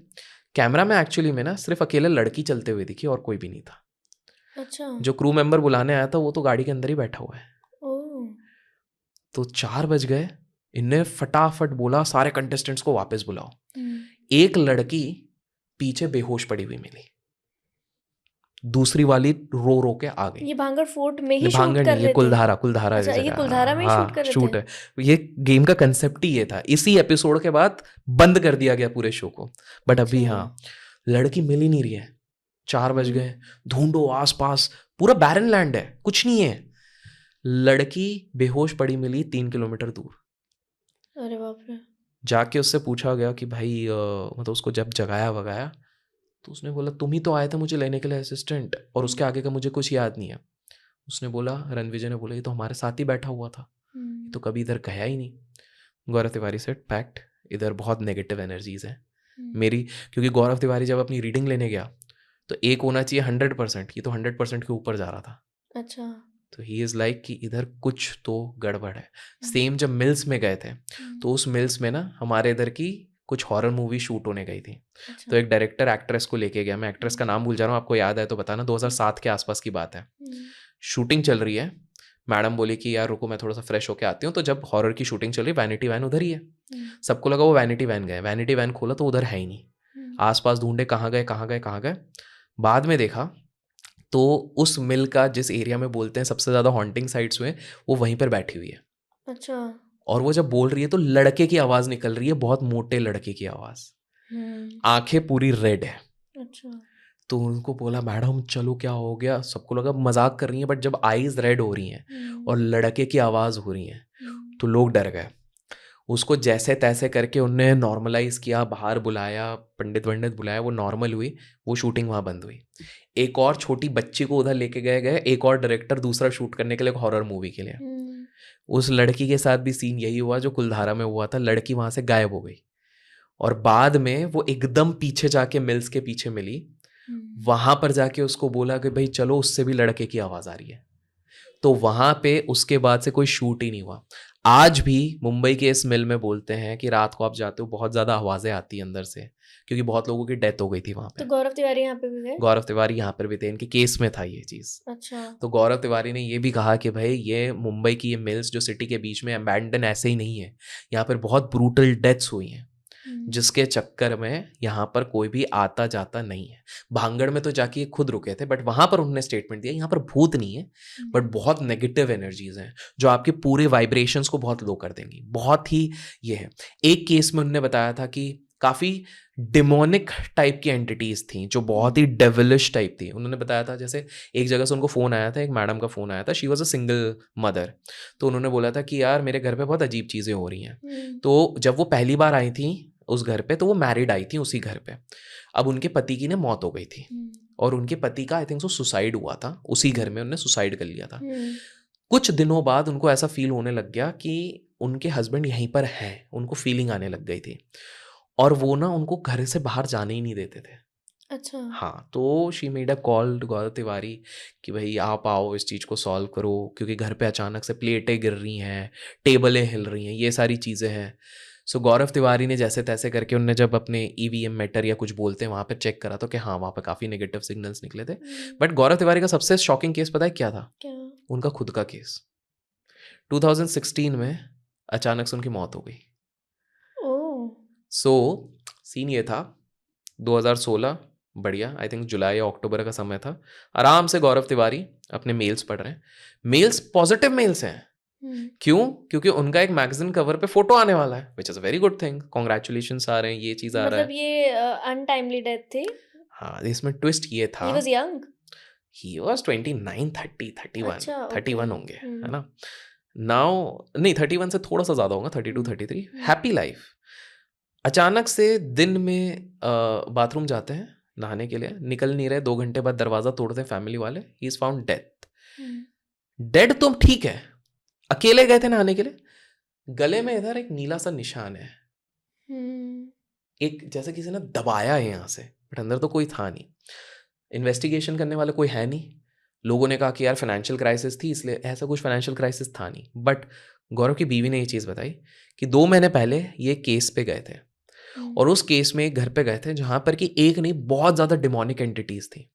कैमरा में एक्चुअली में ना सिर्फ अकेले लड़की चलते हुए दिखी और कोई भी नहीं था। अच्छा। जो क्रू मेंबर बुलाने आया था वो तो गाड़ी के अंदर ही बैठा हुआ है। तो 4 बज गए, इनने फटाफट बोला सारे कंटेस्टेंट्स को वापस बुलाओ। एक लड़की पीछे बेहोश पड़ी हुई मिली, दूसरी वाली रो रो के आ गई। ये भांगड़ फोर्ट में ही भांगड़ शूट कर नहीं, ये रहे कुलधारा, अच्छा, ये कुलधारा में ही शूट कर रहे शूट है। ये गेम का कंसेप्ट ही ये था। इसी एपिसोड के बाद बंद कर दिया गया पूरे शो को। बट अभी हाँ, लड़की मिल ही नहीं रही है। 4 बज गए, ढूंढो आसपास, पूरा बैरन लैंड है, कुछ नहीं है। लड़की बेहोश पड़ी मिली 3 किलोमीटर दूर। अरे बाप रे। जाके उससे पूछा गया कि भाई मतलब उसको जब जगाया वगाया तो उसने बोला तुम ही तो आए थे मुझे लेने के लिए, असिस्टेंट, और उसके आगे का मुझे कुछ याद नहीं है। उसने बोला, रणविजय ने बोला ये तो हमारे साथ ही बैठा हुआ था, ये तो कभी इधर गया ही नहीं। गौरव तिवारी सेड फैक्ट, इधर बहुत नेगेटिव एनर्जीज हैं मेरी, क्योंकि गौरव तिवारी जब अपनी रीडिंग लेने गया तो एक होना चाहिए 100%, ये तो 100% के ऊपर जा रहा था। अच्छा। तो ही इज़ लाइक कि इधर कुछ तो गड़बड़ है। सेम जब मिल्स में गए थे तो उस मिल्स में ना हमारे इधर की कुछ हॉरर मूवी शूट होने गई थी। अच्छा। तो एक डायरेक्टर एक्ट्रेस को लेके गया, मैं एक्ट्रेस का नाम भूल जा रहा हूँ, आपको याद है तो बताना। 2007 के आसपास की बात है। शूटिंग चल रही है, मैडम बोली कि यार रुको मैं थोड़ा सा फ्रेश होके आती हूँ। तो जब हॉरर की शूटिंग चल रही है, वैनिटी वैन उधर ही है। सबको लगा वो वैनिटी वैन गए, वैनिटी वैन खोला तो उधर है ही नहीं। आसपास ढूंढे, कहाँ गए कहाँ गए कहाँ गए। बाद में देखा तो उस मिल का जिस एरिया में बोलते हैं सबसे ज़्यादा हॉन्टिंग साइट्स हुए, वो वहीं पर बैठी हुई है। अच्छा। और वो जब बोल रही है तो लड़के की आवाज़ निकल रही है, बहुत मोटे लड़के की आवाज़, आंखें पूरी रेड है। अच्छा। तो उनको बोला मैडम चलो क्या हो गया, सबको लगा मजाक कर रही है, बट जब आईज रेड हो रही हैं और लड़के की आवाज़ हो रही है तो लोग डर गए। उसको जैसे तैसे करके उनने नॉर्मलाइज किया, बाहर बुलाया, पंडित वंडित बुलाया, वो नॉर्मल हुई, वो शूटिंग वहाँ बंद हुई। एक और छोटी बच्ची को उधर लेके गए एक और डायरेक्टर दूसरा शूट करने के लिए, हॉरर मूवी के लिए। उस लड़की के साथ भी सीन यही हुआ जो कुलधारा में हुआ था, लड़की वहाँ से गायब हो गई और बाद में वो एकदम पीछे जाके मिल्स के पीछे मिली, वहाँ पर जाके उसको बोला कि भाई चलो, उससे भी लड़के की आवाज़ आ रही है। तो वहाँ पे उसके बाद से कोई शूट ही नहीं हुआ। आज भी मुंबई के इस मिल में बोलते हैं कि रात को आप जाते हो बहुत ज़्यादा आवाज़ें आती हैं अंदर से, क्योंकि बहुत लोगों की डेथ हो गई थी वहाँ पे। तो गौरव तिवारी यहाँ पे भी गए? गौरव तिवारी यहाँ पर भी थे, इनके केस में था ये चीज़। अच्छा। तो गौरव तिवारी ने ये भी कहा कि भाई ये मुंबई की ये मिल्स जो सिटी के बीच में अबैंडन ऐसे ही नहीं है, यहाँ पर बहुत ब्रूटल डेथ्स हुई हैं, जिसके चक्कर में यहाँ पर कोई भी आता जाता नहीं है। भांगड़ में तो जाके ये खुद रुके थे, बट वहाँ पर उन्होंने स्टेटमेंट दिया यहाँ पर भूत नहीं है, बट बहुत नेगेटिव एनर्जीज हैं जो आपके पूरे वाइब्रेशंस को बहुत लो कर देंगी। बहुत ही ये है। एक केस में उन्होंने बताया था कि काफ़ी डिमोनिक टाइप की एंटिटीज थी जो बहुत ही डेविलिश टाइप थी। उन्होंने बताया था जैसे एक जगह से उनको फ़ोन आया था, एक मैडम का फ़ोन आया था, she was a single mother. तो उन्होंने बोला था कि यार मेरे घर पे बहुत अजीब चीज़ें हो रही हैं। तो जब वो पहली बार आई थी उस घर पे, तो वो मैरिड आई थी उसी घर पे। अब उनके पति की ने मौत हो गई थी और उनके पति का आई थिंक सो सुसाइड हुआ था, उसी घर में उन्होंने सुसाइड कर लिया था। कुछ दिनों बाद उनको ऐसा फील होने लग गया कि उनके हस्बैंड यहीं पर हैं, उनको फीलिंग आने लग गई थी और वो ना उनको घर से बाहर जाने ही नहीं देते थे। अच्छा। हाँ, तो she made a call to Gaurav Tiwari कि भाई आप आओ, इस चीज़ को सॉल्व करो, क्योंकि घर पे अचानक से प्लेटें गिर रही हैं, टेबलें हिल रही हैं, ये सारी चीज़ें हैं। सो गौरव तिवारी ने जैसे तैसे करके, उनने जब अपने ईवीएम मीटर या कुछ बोलते हैं वहाँ पे चेक करा तो कि हाँ वहाँ पे काफ़ी नेगेटिव सिग्नल्स निकले थे। बट गौरव तिवारी का सबसे शॉकिंग केस पता है क्या था? क्या? उनका खुद का केस। 2016 में अचानक से उनकी मौत हो गई। सो सीन ये था, 2016 बढ़िया, आई थिंक जुलाई या अक्टूबर का समय था। आराम से गौरव तिवारी अपने मेल्स पढ़ रहे हैं। मेल्स पॉजिटिव मेल्स हैं। क्यों? क्योंकि उनका एक मैगजीन कवर पे फोटो आने वाला है, which is a very good thing. Congratulations आ रहे हैं, ये चीज आ रहा है। मतलब ये अनटाइमली डेथ थी? हाँ, इसमें ट्विस्ट ये था, he was young? He was 29, 30, 31। अच्छा, 31 होंगे, है ना? नाउ नहीं, 31 से थोड़ा सा ज्यादा होगा, 32, 33। Happy life. अचानक से दिन में बाथरूम जाते हैं नहाने के लिए, निकल नहीं रहे, 2 घंटे बाद दरवाजा तोड़ते हैं फैमिली वाले, he is found death. Dead तो ठीक है, अकेले गए थे नहाने के लिए, गले में इधर एक नीला सा निशान है, एक जैसे किसी ने दबाया है यहाँ से, बट अंदर तो कोई था नहीं। इन्वेस्टिगेशन करने वाले कोई है नहीं। लोगों ने कहा कि यार फाइनेंशियल क्राइसिस थी, इसलिए। ऐसा कुछ फाइनेंशियल क्राइसिस था नहीं। बट गौरव की बीवी ने ये चीज़ बताई कि 2 महीने पहले ये केस पे गए थे और उस केस में एक घर पे गए थे जहाँ पर कि एक नहीं बहुत ज़्यादा डिमोनिक एंटिटीज थी।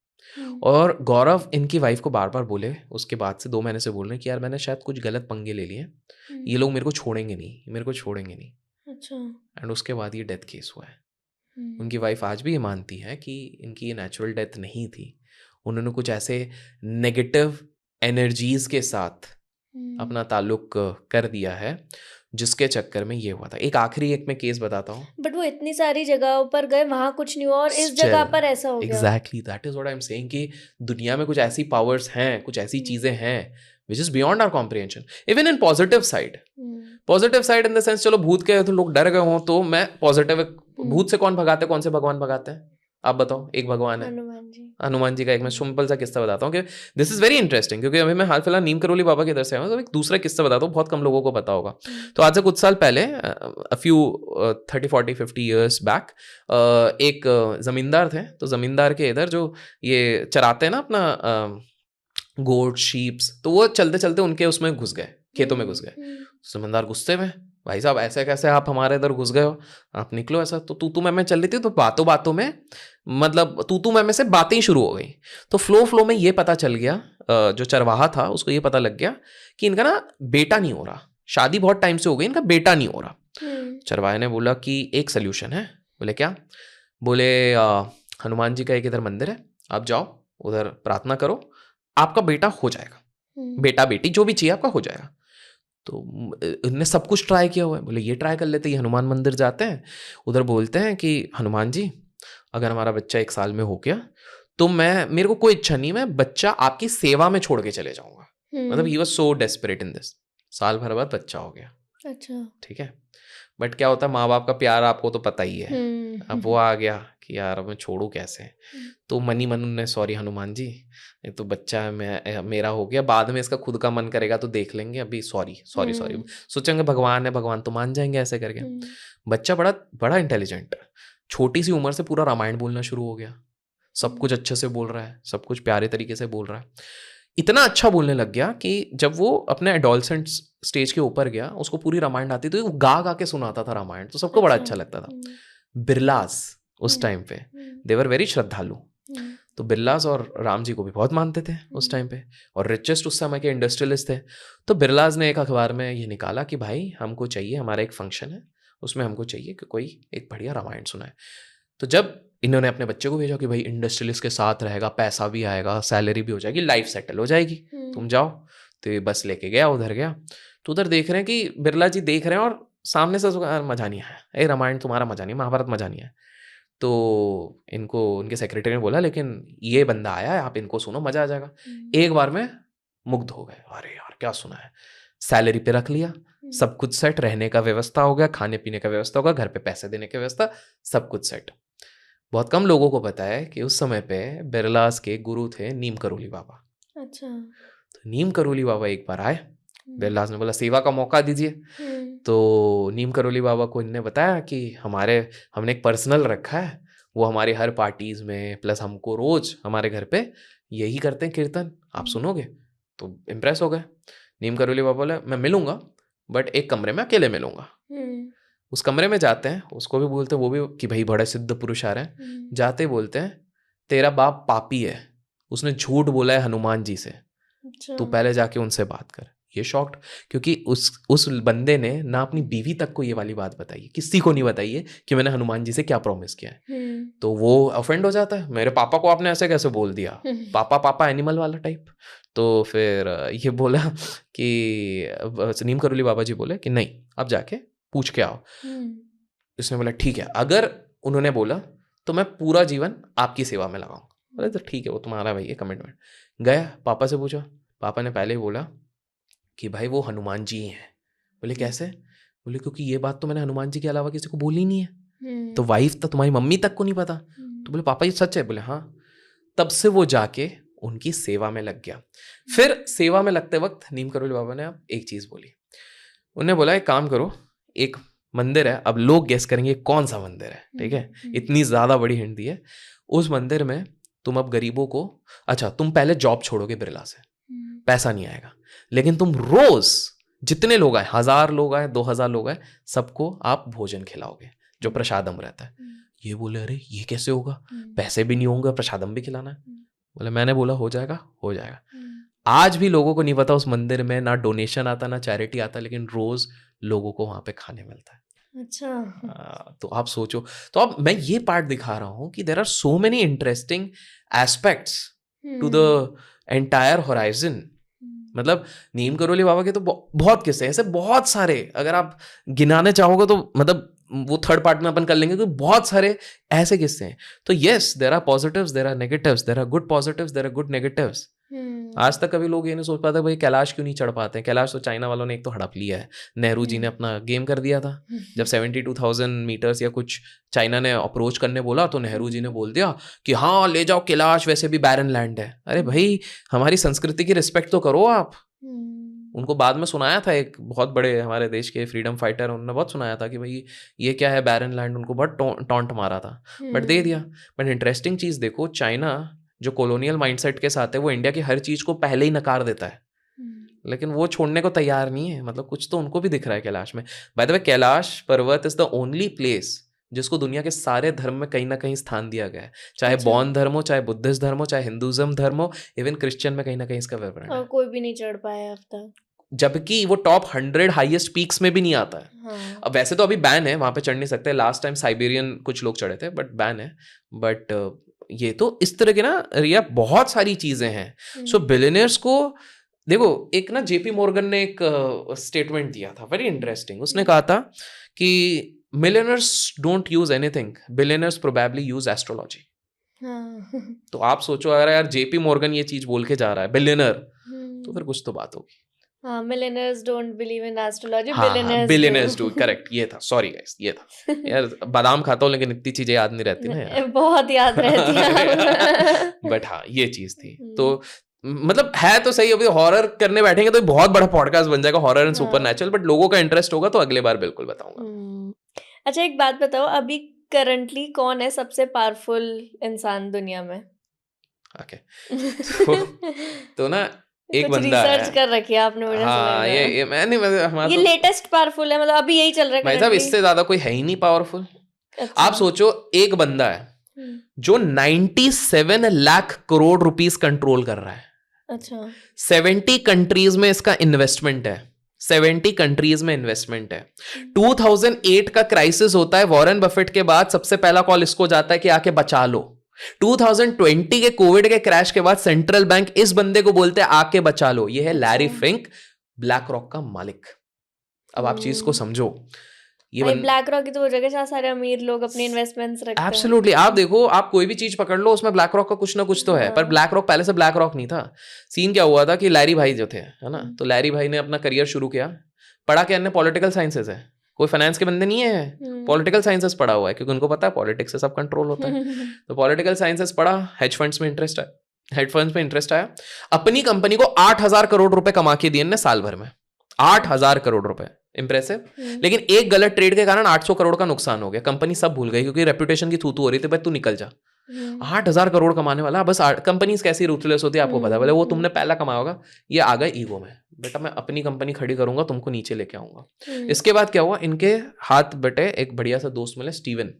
और गौरव इनकी वाइफ को बार बार बोले, उसके बाद से 2 महीने से बोल रहे हैं कि यार मैंने शायद कुछ गलत पंगे ले लिए, ये लोग मेरे को छोड़ेंगे नहीं, मेरे को छोड़ेंगे नहीं। अच्छा। एंड उसके बाद ये डेथ केस हुआ है। उनकी वाइफ आज भी ये मानती है कि इनकी ये नेचुरल डेथ नहीं थी, उन्होंने कुछ ऐसे नेगेटिव एनर्जीज के साथ अपना ताल्लुक कर दिया है, जिसके चक्कर में ये हुआ था। एक आखिरी एक मैं केस बताता हूँ। बट वो इतनी सारी जगहों पर गए, वहां कुछ नहीं हुआ और इस जगह पर ऐसा हो गया। Exactly, that is what I am saying कि दुनिया में कुछ ऐसी पावर्स हैं, कुछ ऐसी चीजें हैं which is beyond our comprehension. Even in positive side, positive side in the sense, चलो भूत के तो लोग डर गए हों, तो मैं पॉजिटिव, भूत से कौन भगाते हैं, कौन से भगवान भगाते हैं आप बताओ? एक भगवान है, हनुमान जी का। एक मैं सिंपल सा किस्सा बताता हूँ कि दिस इज वेरी इंटरेस्टिंग, क्योंकि अभी मैं हाल फिलहाल नीम करोली बाबा की इधर से आया हूँ, तो एक दूसरा किस्सा बताता हूँ, बहुत कम लोगों को पता होगा। तो आज से कुछ साल पहले, अ फ्यू 30, 40, 50 ईयर्स बैक, एक जमींदार थे। तो जमींदार के इधर जो ये चराते हैं ना अपना गोट शीप्स, तो वो चलते चलते उनके उसमें घुस गए, खेतों में घुस गए। जमींदार गुस्से में, भाई साहब ऐसे कैसे आप हमारे इधर घुस गए हो, आप निकलो। ऐसा तो तू मैं चल रही थी, तो बातों बातों में, मतलब तू मैं से बातें ही शुरू हो गई। तो फ्लो में ये पता चल गया, जो चरवाहा था उसको ये पता लग गया कि इनका ना बेटा नहीं हो रहा, शादी बहुत टाइम से हो गई, इनका बेटा नहीं हो रहा। चरवाहे ने बोला कि एक सोल्यूशन है। बोले क्या? बोले हनुमान जी का एक इधर मंदिर है, आप जाओ उधर प्रार्थना करो, आपका बेटा हो जाएगा, बेटा बेटी जो भी चाहिए आपका हो जाएगा। तो उनने सब कुछ ट्राई किया हुआ है। बोले ये ट्राई कर लेते हैं, हनुमान मंदिर जाते हैं, उधर बोलते हैं कि हनुमान जी अगर हमारा बच्चा 1 साल में हो गया तो मेरे को कोई इच्छा नहीं, मैं बच्चा आपकी सेवा में छोड़ के चले जाऊंगा। मतलब he was so desperate in this. साल भर बाद बच्चा हो गया। अच्छा, ठीक है। बट क्या होता है, माँ बाप का प्यार आपको तो पता ही है। अब वो हम्म। आ गया कि यार अब मैं छोड़ू कैसे, तो मनी मन ने सॉरी हनुमान जी, ये तो बच्चा है, मेरा हो गया, बाद में इसका खुद का मन करेगा तो देख लेंगे, अभी सॉरी सॉरी सॉरी, सोचेंगे भगवान है, भगवान तो मान जाएंगे ऐसे करके। बच्चा बड़ा बड़ा इंटेलिजेंट, छोटी सी उम्र से पूरा रामायण बोलना शुरू हो गया, सब कुछ अच्छे से बोल रहा है, सब कुछ प्यारे तरीके से बोल रहा है, इतना अच्छा बोलने लग गया कि जब वो अपने एडोलसेंट स्टेज के ऊपर गया, उसको पूरी रामायण आती थी, वो गा गा के सुनाता था रामायण, तो सबको बड़ा अच्छा लगता था। बिरलास उस टाइम पे दे वर वेरी श्रद्धालु, तो बिरलास और राम जी को भी बहुत मानते थे उस टाइम पे, और रिचेस्ट उस समय के इंडस्ट्रियलिस्ट थे। तो बिरलास ने एक अखबार में ये निकाला कि भाई हमको चाहिए, हमारा एक फंक्शन है, उसमें हमको चाहिए कि कोई एक बढ़िया रामायण सुनाए। तो जब इन्होंने अपने बच्चे को भेजा कि भाई इंडस्ट्रियलिस्ट के साथ रहेगा, पैसा भी आएगा, सैलरी भी हो जाएगी, लाइफ सेटल हो जाएगी, तुम जाओ, तो ये बस लेके गया, उधर गया, तो उधर देख रहे हैं कि बिरला जी देख रहे हैं, और सामने से मजा नहीं आया, ए रामायण तुम्हारा मजा नहीं, महाभारत मजा नहीं आया। तो इनको उनके सेक्रेटरी ने बोला लेकिन ये बंदा आया है, आप इनको सुनो, मजा आ जाएगा। एक बार में मुग्ध हो गए, अरे यार क्या सुना है, सैलरी पे रख लिया, सब कुछ सेट, रहने का व्यवस्था हो गया, खाने पीने का व्यवस्था होगा, घर पे पैसे देने की व्यवस्था, सब कुछ सेट। बहुत कम लोगों को पता है कि उस समय पे बिरलास के गुरु थे नीम करोली बाबा। अच्छा। तो नीम करोली बाबा एक बार आए, बिरलास ने बोला सेवा का मौका दीजिए, तो नीम करोली बाबा को इनने बताया कि हमने एक पर्सनल रखा है, वो हमारे हर पार्टीज में, प्लस हमको रोज हमारे घर पे यही करते हैं कीर्तन, आप सुनोगे? तो इम्प्रेस हो गए। नीम करोली बाबा बोले मैं मिलूंगा, बट एक कमरे में अकेले मिलूंगा। उस कमरे में जाते हैं, उसको भी बोलते हैं, वो भी कि भाई बड़े सिद्ध पुरुष आ रहे हैं, जाते बोलते हैं तेरा बाप पापी है, उसने झूठ बोला है हनुमान जी से, तू पहले जाके उनसे बात कर। ये शॉक्ड, क्योंकि उस बंदे ने ना अपनी बीवी तक को ये वाली बात बताई है, किसी को नहीं बताई है कि मैंने हनुमान जी से क्या प्रॉमिस किया है। तो वो ऑफेंड हो जाता है, मेरे पापा को आपने ऐसे कैसे बोल दिया, पापा पापा एनिमल वाला टाइप। तो फिर ये बोला कि नीम करोली बाबा जी बोले कि नहीं, अब जाके पूछ के आओ। इसने बोला ठीक है, अगर उन्होंने बोला तो मैं पूरा जीवन आपकी सेवा में लगाऊंगा। बोले तो ठीक है, वो तुम्हारा भाई है कमिटमेंट। गया, पापा से पूछा, पापा ने पहले ही बोला कि भाई वो हनुमान जी हैं। बोले कैसे? बोले क्योंकि ये बात तो मैंने हनुमान जी के अलावा किसी को बोली नहीं है, तो वाइफ तो तुम्हारी मम्मी तक को नहीं पता। तो बोले पापा ये सच है? बोले हाँ। तब से वो जाके उनकी सेवा में लग गया। फिर सेवा में लगते वक्त नीम करोली बाबा ने अब एक चीज बोली, उन्होंने बोला एक काम करो, एक मंदिर है, अब लोग गेस करेंगे कौन सा मंदिर है, ठीक है, इतनी ज्यादा बड़ी हिंट दी है, उस मंदिर में तुम अब गरीबों को, अच्छा तुम पहले जॉब छोड़ोगे बिरला से, पैसा नहीं आएगा, लेकिन तुम रोज जितने लोग आए, 1000 लोग आए, 2000 लोग आए, सबको आप भोजन खिलाओगे जो प्रसादम रहता है। ये बोले अरे ये कैसे होगा, पैसे भी नहीं होंगे, प्रसादम भी खिलाना है। बोले मैंने बोला हो जाएगा, हो जाएगा। आज भी लोगों को नहीं पता उस मंदिर में ना डोनेशन आता ना चैरिटी आता, लेकिन रोज लोगों को वहां पे खाने मिलता है। अच्छा। तो आप सोचो, तो अब मैं ये पार्ट दिखा रहा हूं कि there are so many interesting aspects to the entire horizon. मतलब नीम करोली बाबा के तो बहुत किस्से ऐसे, बहुत सारे, अगर आप गिनाने चाहोगे तो मतलब वो थर्ड पार्ट में अपन कर लेंगे, क्योंकि बहुत सारे ऐसे किस्से हैं। तो yes, there are positives, there are negatives, there are good positives, there are good negatives. आज तक कभी लोग ये नहीं सोच पाते भाई कैलाश क्यों नहीं चढ़ पाते हैं। कैलाश तो चाइना वालों ने एक तो हड़प लिया है, नेहरू जी ने अपना गेम कर दिया था। जब 72,000 मीटर्स या कुछ चाइना ने अप्रोच करने बोला, तो नेहरू जी ने बोल दिया कि हाँ ले जाओ कैलाश, वैसे भी बैरन लैंड है। अरे भाई हमारी संस्कृति की रिस्पेक्ट तो करो आप। उनको बाद में सुनाया था, एक बहुत बड़े हमारे देश के फ्रीडम फाइटर, उन्होंने बहुत सुनाया था कि भाई ये क्या है बैरन लैंड, उनको बहुत टॉन्ट मारा था, बट दे दिया। बट इंटरेस्टिंग चीज देखो, चाइना जो कॉलोनियल माइंडसेट के साथ है, वो इंडिया की हर चीज को पहले ही नकार देता है, लेकिन वो छोड़ने को तैयार नहीं है। मतलब कुछ तो उनको भी दिख रहा है कैलाश में। बाय द वे कैलाश पर्वत इज द ओनली प्लेस जिसको दुनिया के सारे धर्म में कहीं ना कहीं स्थान दिया गया है, चाहे बौद्ध धर्म हो, चाहे बुद्धिस्ट धर्म हो, चाहे हिंदुज्म धर्म हो, इवन क्रिश्चियन में कहीं ना कहीं इसका विवरण है। कोई भी नहीं चढ़ पाया अब तक, जबकि वो टॉप 100 हाईएस्ट पीक्स में भी नहीं आता है। हाँ। अब वैसे तो अभी बैन है, वहां पे चढ़ नहीं सकते। लास्ट टाइम साइबेरियन कुछ लोग चढ़े थे, बट बैन है। बट ये तो इस तरह के ना रिया बहुत सारी चीजें हैं। सो बिलियनियर्स को देखो, एक ना जेपी मॉर्गन ने एक स्टेटमेंट दिया था वेरी इंटरेस्टिंग। उसने कहा था कि millionaires don't use anything, billionaires probably use astrology. तो आप सोचो अगर यार जेपी मॉर्गन ये चीज बोल के जा रहा है बिलियनर, तो फिर कुछ तो बात होगी। हाँ, millionaires don't believe in astrology, हाँ बिलियनर्स डू, बिलियनर्स करेक्ट, ये था, सॉरी गाइस, ये था यार। बादाम खाता हूँ लेकिन इतनी चीजें याद नहीं रहती ना यार। बहुत याद रहती है। बट हाँ ये चीज थी। तो मतलब है तो सही, अभी हॉरर करने बैठेंगे तो बहुत बड़ा पॉडकास्ट बन जाएगा, horror and super natural, but लोगों का इंटरेस्ट होगा तो अगले बार बिल्कुल बताऊंगा। अच्छा, एक बात बताओ, अभी करंटली कौन है सबसे पावरफुल इंसान दुनिया में? ओके तो ना एक कुछ बंदा रिसर्च है। कर रखी है आपने, मुझे ऐसा लग हाँ रहा है। ये मैंने हमारा ये तो लेटेस्ट पावरफुल है, मतलब अभी यही चल रहा है भाई साहब, करंटली। इससे ज्यादा कोई है ही नहीं पावरफुल। अच्छा। आप सोचो, एक बंदा है जो 97 लाख करोड़ रुपीस कंट्रोल कर रहा है। अच्छा। 70 कंट्रीज में इसका इन्वेस्टमेंट है, 70 कंट्रीज में इन्वेस्टमेंट है। 2008 का क्राइसिस होता है, वॉरेन बफेट के बाद सबसे पहला कॉल इसको जाता है कि आके बचा लो। 2020 के कोविड के क्रैश के बाद सेंट्रल बैंक इस बंदे को बोलते हैं आके बचा लो। ये है लैरी फिंक, ब्लैक रॉक का मालिक। अब आप चीज को समझो, ये ब्लैक रॉक की तो वो जगह जहाँ सारे अमीर लोग अपने इन्वेस्टमेंट्स रखते हैं। एब्सोल्युटली। आप देखो, आप कोई भी चीज पकड़ लो उसमें ब्लैक रॉक का कुछ ना कुछ तो है, पर ब्लैक रॉक पहले से ब्लैक रॉक नहीं था। सीन क्या हुआ था कि लैरी भाई जो थे, है ना, तो लैरी भाई ने अपना करियर शुरू किया, पढ़ा क्या, अन्य पॉलिटिकल साइंसेस है, कोई फाइनेंस के बंदे नहीं है, पॉलिटिकल साइंसेस पढ़ा हुआ है, क्योंकि उनको पता है पॉलिटिक्स से सब कंट्रोल होता है। तो पॉलिटिकल साइंसेस पढ़ा, हेज फंड्स में इंटरेस्ट है, हेज फंड्स में इंटरेस्ट आया, अपनी कंपनी को 8,000 करोड़ रुपए कमा के दिए साल भर में, 8,000 करोड़ रुपए, इंप्रेसिव। लेकिन एक गलत ट्रेड के कारण 800 करोड़ का नुकसान हो गया, कंपनी सब भूल गई, क्योंकि रेपुटेशन की थू-थू हो रही थी, भाई तू निकल जा। 8,000 करोड़ कमाने वाला, बस कंपनीज कैसी रूथलेस होती है आपको पता है, बोले वो तुमने पहला कमाया होगा, ये आ गए ईगो में, बेटा मैं अपनी कंपनी खड़ी करूंगा, तुमको नीचे लेके आऊंगा। इसके बाद क्या हुआ, इनके हाथ बटे एक बढ़िया सा दोस्त मिले, स्टीवन।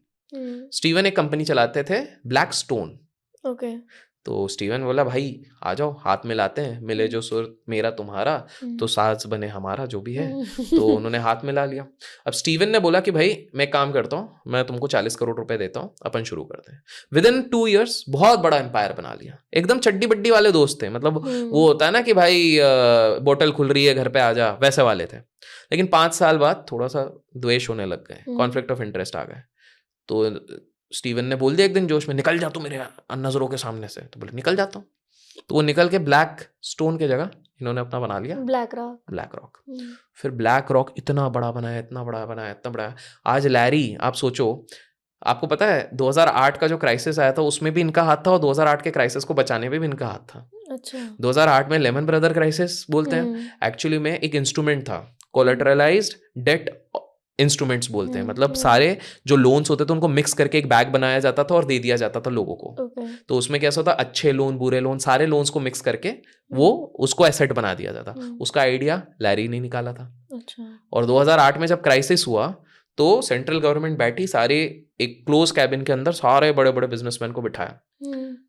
स्टीवन एक कंपनी चलाते थे, ब्लैक स्टोन। ओके। तो स्टीवन बोला भाई आ जाओ, हाथ मिलाते हैं, मिले जो सुर मेरा तुम्हारा तो साज बने हमारा, जो भी है। तो उन्होंने हाथ मिला लिया। अब स्टीवन ने बोला कि भाई मैं काम करता हूँ, मैं तुमको 40 करोड़ रुपए देता हूँ, अपन शुरू करते हैं। विदिन 2 years बहुत बड़ा एम्पायर बना लिया। एकदम चड्डी बड्डी वाले दोस्त थे, मतलब वो होता है ना कि भाई बोतल खुल रही है घर पे आ जा, वैसे वाले थे। लेकिन 5 साल बाद थोड़ा सा द्वेष होने लग गए, कॉन्फ्लिक्ट ऑफ इंटरेस्ट आ गए। तो स्टीवन ने बोल दिया एक दिन जोश में, निकल जा तू मेरे नजरों के सामने से। तो बोले निकल जाता हूँ। तो वो निकल के ब्लैक स्टोन की जगह इन्होंने अपना बना लिया ब्लैक रॉक। Black rock. फिर ब्लैक रॉक इतना बड़ा बनाया, इतना बड़ा बनाया, इतना बड़ा। आज लैरी, आप सोचो, आपको पता है 2008 का जो क्राइसिस आया था उसमें भी इनका हाथ था, और 2008 के क्राइसिस को बचाने में भी इनका हाथ था। अच्छा। 2008 में लेमन ब्रदर क्राइसिस बोलते हैं, एक्चुअली में एक इंस्ट्रूमेंट था, कोलैटरलाइज्ड डेट इंस्ट्रूमेंट्स बोलते हैं। मतलब सारे जो लोन्स होते थे उनको मिक्स करके एक बैग बनाया जाता था और दे दिया जाता था लोगों को। तो उसमें कैसा होता, अच्छे लोन, बुरे लोन, सारे लोन्स को मिक्स करके वो उसको एसेट बना दिया जाता। उसका आइडिया लैरी ने निकाला था। अच्छा। और 2008 में जब क्राइसिस हुआ तो सेंट्रल गवर्नमेंट बैठी, सारे एक क्लोज कैबिन के अंदर सारे बड़े बड़े बिजनेसमैन को बिठाया।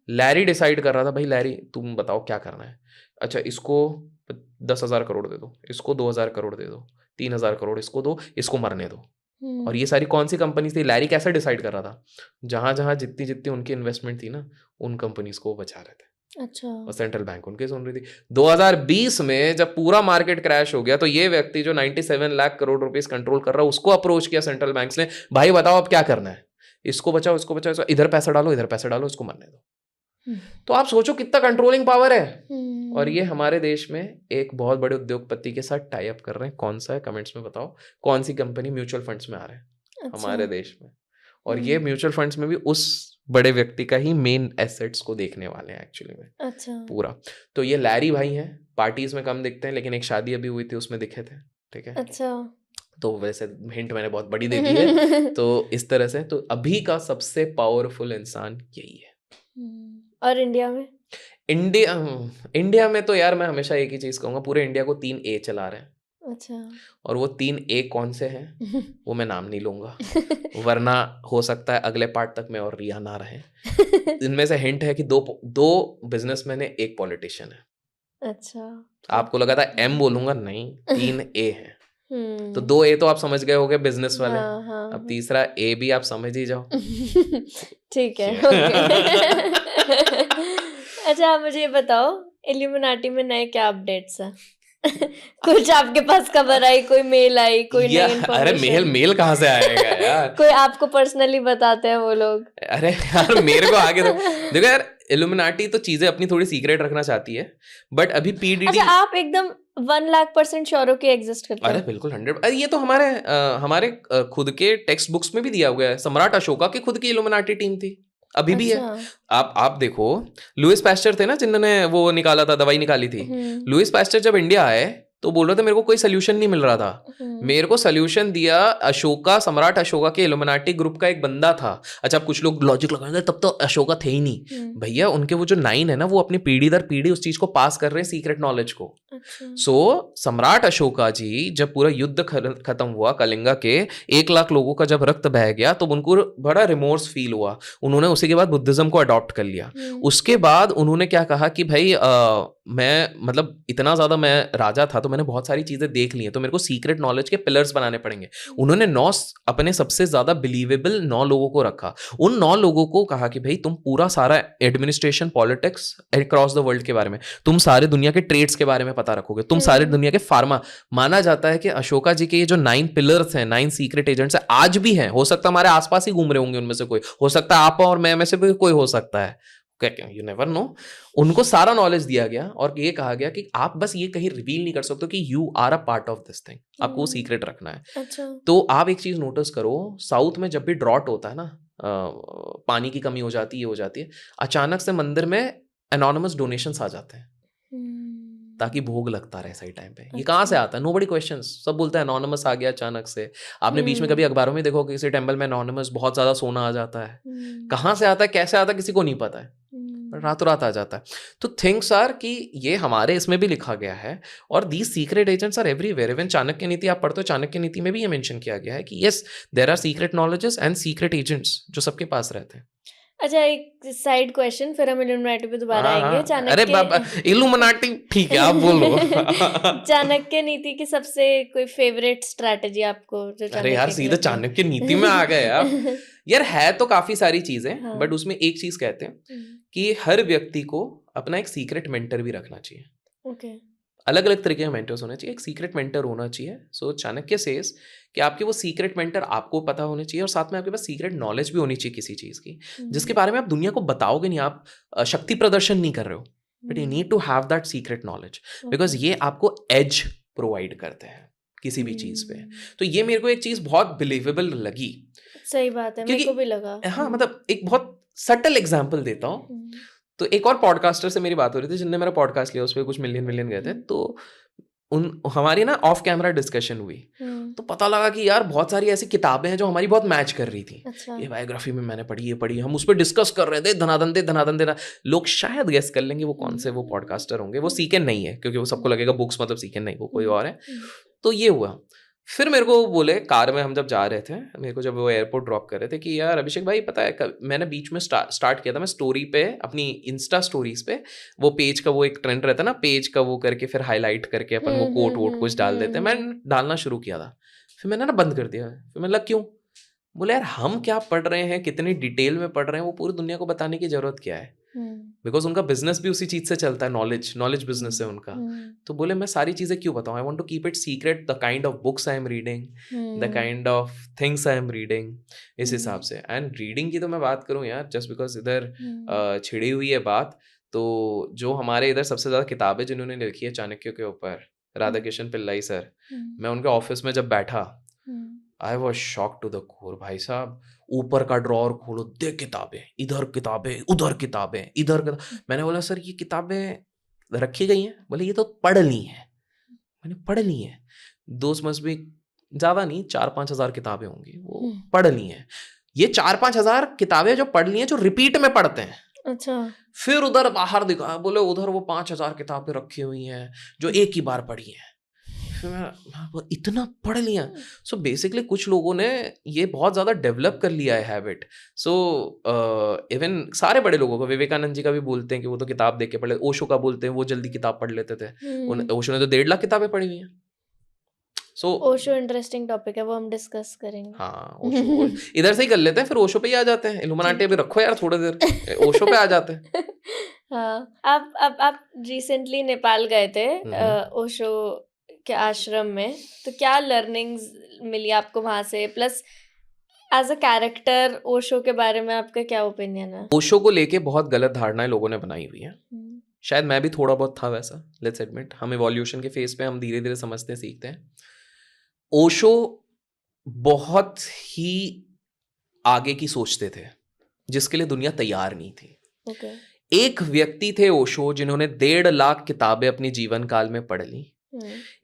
लैरी डिसाइड कर रहा था, भाई लैरी तुम बताओ क्या करना है। अच्छा, इसको 10,000 करोड़ दे दो, इसको 2,000 करोड़ दे दो, 3,000 करोड़ इसको दो, इसको मरने दो। और ये सारी कौन सी कंपनी थी, लैरी कैसे डिसाइड कर रहा था, जहां जहां जितनी जितनी उनकी इन्वेस्टमेंट थी ना, उन कंपनीज को बचा रहे थे। अच्छा। और सेंट्रल बैंक उनके सुन रही थी। 2020 में जब पूरा मार्केट क्रैश हो गया तो ये व्यक्ति जो 97 लाख करोड़ रुपीस कंट्रोल कर रहा है, उसको अप्रोच किया सेंट्रल बैंक्स ने, भाई बताओ अब क्या करना है, इसको बचाओ, इसको बचाओ, इधर पैसा डालो, इधर पैसा डालो, इसको मरने दो। तो आप सोचो कितना कंट्रोलिंग पावर है। और ये हमारे देश में एक बहुत बड़े उद्योगपति के साथ टाई अप कर रहे हैं। कौन सा है, कमेंट्स में बताओ, कौन सी कंपनी म्यूचुअल फंड्स में आ रहे हैं। अच्छा। हमारे देश में। और ये म्यूचुअल फंड्स में भी उस बड़े व्यक्ति का ही मेन एसेट्स को देखने वाले हैं एक्चुअली में। अच्छा। पूरा। तो ये लैरी भाई हैं, पार्टीज में कम दिखते हैं, लेकिन एक शादी अभी हुई थी उसमें दिखे थे। ठीक है। अच्छा। तो वैसे हिंट मैंने बहुत बड़ी दे दी है। तो इस तरह से तो अभी का सबसे पावरफुल इंसान यही है। और इंडिया में? इंडिया में तो यार मैं हमेशा एक ही चीज कहूंगा, पूरे इंडिया को 3 A चला रहे हैं। अच्छा। और वो 3 A कौन से हैं वो मैं नाम नहीं लूंगा, वरना हो सकता है अगले पार्ट तक में और रिया ना रहे। इनमें से हिंट है कि दो बिजनेसमैन है, एक पॉलिटिशियन है। अच्छा। आपको लगा था M बोलूंगा, नहीं, 3 A है। तो 2 A तो आप समझ गए होगे, बिजनेस वाले। हाँ, हाँ, अब तीसरा A भी आप समझ ही जाओ। ठीक है। अच्छा, आप मुझे ये बताओ, इल्यूमिनाटी में नए क्या अपडेट्स हैं? कुछ आपके पास खबर आई, कोई मेल आई, कोई नई इन्फॉर्मेशन? अरे मेल कहाँ से आएगा यार? कोई आपको पर्सनली बताते हैं वो लोग? अरे यार मेरे को आगे तो देखो यार, इल्यूमिनाटी तो चीजें अपनी थोड़ी सीक्रेट रखना चाहती है, बट अभी PDD। अच्छा, आप एकदम 1,00,000% श्योर हो कि एग्जिस्ट करता अरे है। बिल्कुल 100। ये तो हमारे खुद के टेक्स्ट बुक्स में भी दिया हुआ है। सम्राट अशोका की खुद की इल्यूमिनाटी टीम थी, अभी भी है। अच्छा। आप देखो, लुइस पैस्चर थे ना जिन्होंने वो निकाला था, दवाई निकाली थी। लुइस पैस्चर जब इंडिया आए तो बोल रहे थे मेरे को कोई सोल्यूशन नहीं मिल रहा था, मेरे को सोल्यूशन दिया अशोका, सम्राट अशोका के इल्यूमिनाटी ग्रुप का एक बंदा था। अच्छा, अब कुछ लोग लॉजिक लगाएंगे तब तो अशोका थे ही नहीं। भैया उनके वो जो 9 है ना, वो अपनी पीढ़ी दर पीढ़ी उस चीज को पास कर रहे हैं, सीक्रेट नॉलेज को। सो सम्राट अशोका जी जब पूरा युद्ध खत्म हुआ कलिंगा के, 1 लाख लोगों का जब रक्त बह गया तो उनको बड़ा रिमोर्स फील हुआ। उन्होंने उसी के बाद बुद्धिज्म को अडॉप्ट कर लिया। उसके बाद उन्होंने क्या कहा कि भाई मैं मतलब इतना ज्यादा मैं राजा था तो मैंने बहुत सारी चीजें देख ली हैं, तो मेरे को सीक्रेट नॉलेज के पिलर्स बनाने पड़ेंगे। उन्होंने 9 अपने सबसे ज्यादा बिलीवेबल 9 लोगों को रखा। उन 9 लोगों को कहा कि भाई तुम पूरा सारा administration, politics across the world के बारे में, तुम सारे दुनिया के ट्रेड्स के बारे में पता रखोगे, तुम सारे दुनिया के फार्मा। माना जाता है कि अशोका जी के ये जो 9 पिलर्स हैं, 9 सीक्रेट एजेंट्स हैं, आज भी हैं। हो सकता है हमारे आसपास ही घूम रहे होंगे उनमें से कोई, हो सकता है आप और मैं में से भी कोई हो सकता है, यू नेवर नो। उनको सारा नॉलेज दिया गया और ये कहा गया कि आप बस ये कहीं रिवील नहीं कर सकते कि you are a part of this thing, आपको वो सीक्रेट रखना है। अच्छा। तो आप एक चीज नोटिस करो, साउथ में जब भी ड्रॉट होता है ना, पानी की कमी हो जाती है, अचानक से मंदिर में एनोनिमस डोनेशंस आ जाते हैं ताकि भोग लगता रहे सही टाइम पे। ये कहाँ से आता है? नोबडी क्वेश्चंस, सब बोलते हैं एनोनिमस आ गया अचानक से। आपने बीच में कभी अखबारों में देखो किसी टेंपल में एनोनिमस बहुत ज्यादा सोना आ जाता है, कहाँ से आता है, कैसे आता है, किसी को नहीं पता है, रातों रात आ जाता है। तो थिंग्स आर कि ये हमारे इसमें भी लिखा गया है, और these secret agents are everywhere. Even Chanakya Niti आप पढ़ते हो, चाणक्य नीति में भी ये मेंशन किया गया है कि yes, there are secret knowledges and secret agents जो सबके पास रहते हैं। अच्छा, एक साइड क्वेश्चन, फिर हम इल्यूमिनाटी पे दोबारा आएंगे। चाणक्य, अरे बाबा, इल्यूमिनाटी ठीक है, आप बोलो। चाणक्य नीति की सबसे कोई फेवरेट स्ट्रैटेजी आपको जो चाणक्य? अरे यार सीधे चाणक्य नीति में आ गए आप। यार है तो काफी सारी चीजें, बट उसमें एक चीज कहते हैं कि हर व्यक्ति को अपना एक सीक्रेट मेंटर भी रखना चाहिए। ओके। अलग अलग तरीके के मेंटर्स होने चाहिए, एक सीक्रेट मेंटर होना चाहिए। सो चाणक्य सेज कि आपके वो सीक्रेट मेंटर आपको पता होने चाहिए, और साथ में आपके पास सीक्रेट नॉलेज भी होनी चाहिए किसी चीज की, जिसके बारे में आप दुनिया को बताओगे नहीं। आप शक्ति प्रदर्शन नहीं कर रहे हो, but you need to have that secret knowledge, because ये आपको एज प्रोवाइड करते हैं किसी भी चीज पे। तो ये मेरे को एक चीज बहुत बिलीवेबल लगी। सही बात है, मेरे को भी लगा। हाँ, मतलब एक बहुत सटल एग्जाम्पल देता हूँ। तो एक और पॉडकास्टर से मेरी बात हो रही थी जिनने मेरा पॉडकास्ट लिया, उस पर कुछ मिलियन गए थे। तो हमारी ना ऑफ कैमरा डिस्कशन हुई, तो पता लगा कि यार बहुत सारी ऐसी किताबें हैं जो हमारी बहुत मैच कर रही थी। अच्छा। ये बायोग्राफी में मैंने पढ़ी, ये पढ़ी, हम उस पर डिस्कस कर रहे थे, धनाधन दे। लोग शायद गेस कर लेंगे वो कौन से वो पॉडकास्टर होंगे। वो सीकेन नहीं है, क्योंकि वो सबको लगेगा बुक्स मतलब सीकेन नहीं, वो कोई और है। तो ये हुआ। फिर मेरे को बोले, कार में हम जब जा रहे थे, मेरे को जब वो एयरपोर्ट ड्रॉप कर रहे थे, कि यार अभिषेक भाई पता है मैंने बीच में स्टार्ट किया था, मैं स्टोरी पे, अपनी इंस्टा स्टोरीज पे, वो पेज का वो एक ट्रेंड रहता है ना, पेज का वो करके फिर हाईलाइट करके अपन वो कोट वोट कुछ डाल देते हैं, मैं डालना शुरू किया था। फिर मैंने ना बंद कर दिया। फिर मैंने लगा क्यों? बोले यार हम क्या पढ़ रहे हैं, कितनी डिटेल में पढ़ रहे हैं, वो पूरी दुनिया को बताने की जरूरत क्या है? बिकॉज उनका बिजनेस भी उसी चीज से चलता है, नॉलेज बिजनेस है उनका। तो बोले मैं सारी चीजें क्यों बताऊं, I want to keep it secret, the kind of books I am reading, the kind of things I am reading, इस हिसाब से। एंड रीडिंग की तो मैं बात करूं यार, जस्ट बिकॉज इधर छिड़ी हुई है बात, तो जो हमारे इधर सबसे ज्यादा किताबें जिन्होंने लिखी है चाणक्य के ऊपर, राधा किशन पिल्लाई सर। मैं उनके ऑफिस में जब बैठा, I was shock to the core. भाई साहब, ऊपर का ड्रॉर खोलो, देख किताबें, इधर किताबें, उधर किताबें, इधर मैंने बोला सर ये किताबें रखी गई हैं? बोले ये तो पढ़ ली हैं। मैंने पढ़ ली हैं, दोस्त मस्ट भी ज्यादा नहीं, 4-5 हजार किताबें होंगी, वो पढ़ ली हैं। ये 4-5 हजार किताबें जो पढ़ ली हैं, जो रिपीट में पढ़ते हैं। अच्छा। फिर उधर बाहर दिखा, बोले उधर वो 5,000 किताबें रखी हुई हैं जो एक ही बार पढ़ी हैं। इतना पढ़ लिया। सो बेसिकली कुछ लोगों ने ये बहुत ज्यादा डेवलप कर लिया है हैबिट। सो इवन सारे बड़े लोगों को, विवेकानंद जी का भी बोलते हैं कि वो तो किताब देख के पढ़े, ओशो का बोलते हैं वो जल्दी किताब पढ़ लेते थे। ओशो ने तो 1.5 लाख किताबें पढ़ी हुई हैं। सो ओशो इंटरेस्टिंग टॉपिक है, वो हम डिस्कस करेंगे। हाँ, ओशो इधर से ही कर लेते हैं, फिर ओशो पे ही आ जाते हैं। इल्यूमिनाटी भी रखो यार थोड़ी देर, ओशो पे आ जाते हैं। हाँ, आप रिसेंटली नेपाल गए थे ओशो के आश्रम में, तो क्या लर्निंग्स मिली आपको वहां से? Plus as a character Osho के बारे में आपका क्या ओपिनियन है? ओशो को लेके बहुत गलत धारणाएं लोगों ने बनाई हुई है। शायद मैं भी थोड़ा बहुत था वैसा, लेट्स एडमिट, हम इवोल्यूशन के फेस पे हम धीरे धीरे समझते सीखते हैं। ओशो बहुत ही आगे की सोचते थे जिसके लिए दुनिया तैयार नहीं थी। Okay. एक व्यक्ति थे ओशो जिन्होंने 1.5 लाख किताबें अपनी जीवन काल में पढ़ ली।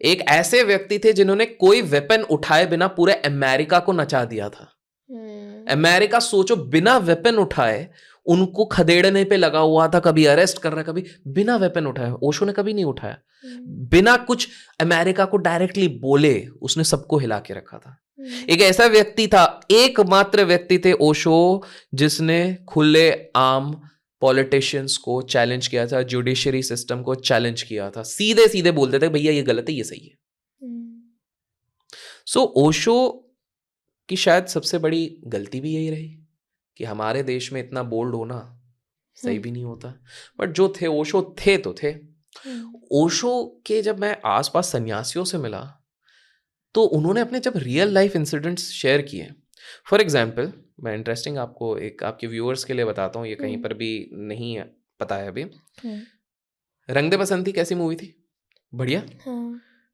एक ऐसे व्यक्ति थे जिन्होंने कोई वेपन उठाए बिना पूरे अमेरिका को नचा दिया था। अमेरिका सोचो बिना वेपन उठाए उनको खदेड़ने पे लगा हुआ था, कभी अरेस्ट कर रहा है, कभी बिना वेपन उठाए। ओशो ने कभी नहीं उठाया, बिना कुछ अमेरिका को डायरेक्टली बोले उसने सबको हिला के रखा था। एक ऐसा व्यक्ति था, एकमात्र व्यक्ति थे ओशो जिसने खुले आम पॉलिटिशियंस को चैलेंज किया था, जुडिशरी सिस्टम को चैलेंज किया था, सीधे सीधे बोलते थे भैया ये गलत है, ये सही है। सो ओशो की शायद सबसे बड़ी गलती भी यही रही कि हमारे देश में इतना बोल्ड होना सही भी नहीं होता। बट जो थे ओशो थे तो थे। ओशो के जब मैं आसपास सन्यासियों से मिला तो उन्होंने अपने जब रियल लाइफ इंसिडेंट्स शेयर किए, फॉर एग्जाम्पल मैं इंटरेस्टिंग आपको एक आपके व्यूअर्स के लिए बताता हूँ, ये कहीं पर भी नहीं है पता है अभी। रंग दे बसंती कैसी मूवी थी? बढ़िया।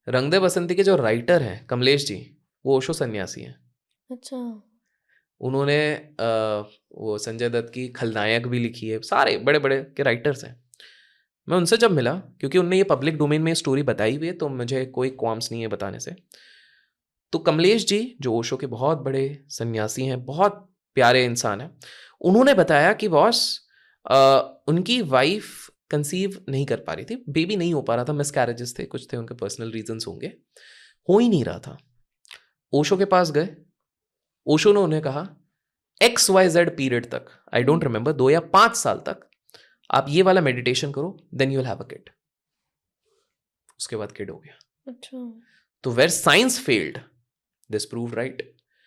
रंग दे बसंती के जो राइटर हैं कमलेश जी, वो ओशो सन्यासी हैं। अच्छा। उन्होंने वो संजय दत्त की खलनायक भी लिखी है, सारे बड़े बड़े के राइटर्स हैं। मैं उनसे जब मिला, क्योंकि उनने ये पब्लिक डोमेन में स्टोरी बताई हुई है तो मुझे कोई क्वाम्स नहीं है बताने से। तो कमलेश जी जो ओशो के बहुत बड़े सन्यासी हैं, बहुत प्यारे इंसान हैं, उन्होंने बताया कि बॉस उनकी वाइफ कंसीव नहीं कर पा रही थी, बेबी नहीं हो पा रहा था, मिसकैरेजेस थे, कुछ थे उनके पर्सनल रीजंस होंगे, हो ही नहीं रहा था। ओशो के पास गए, ओशो ने उन्हें कहा XYZ पीरियड तक, आई डोंट रिमेंबर 2 या 5 साल तक आप ये वाला मेडिटेशन करो, then you will have a kid. उसके बाद किड हो गया। अच्छा। तो where science failed this proved right.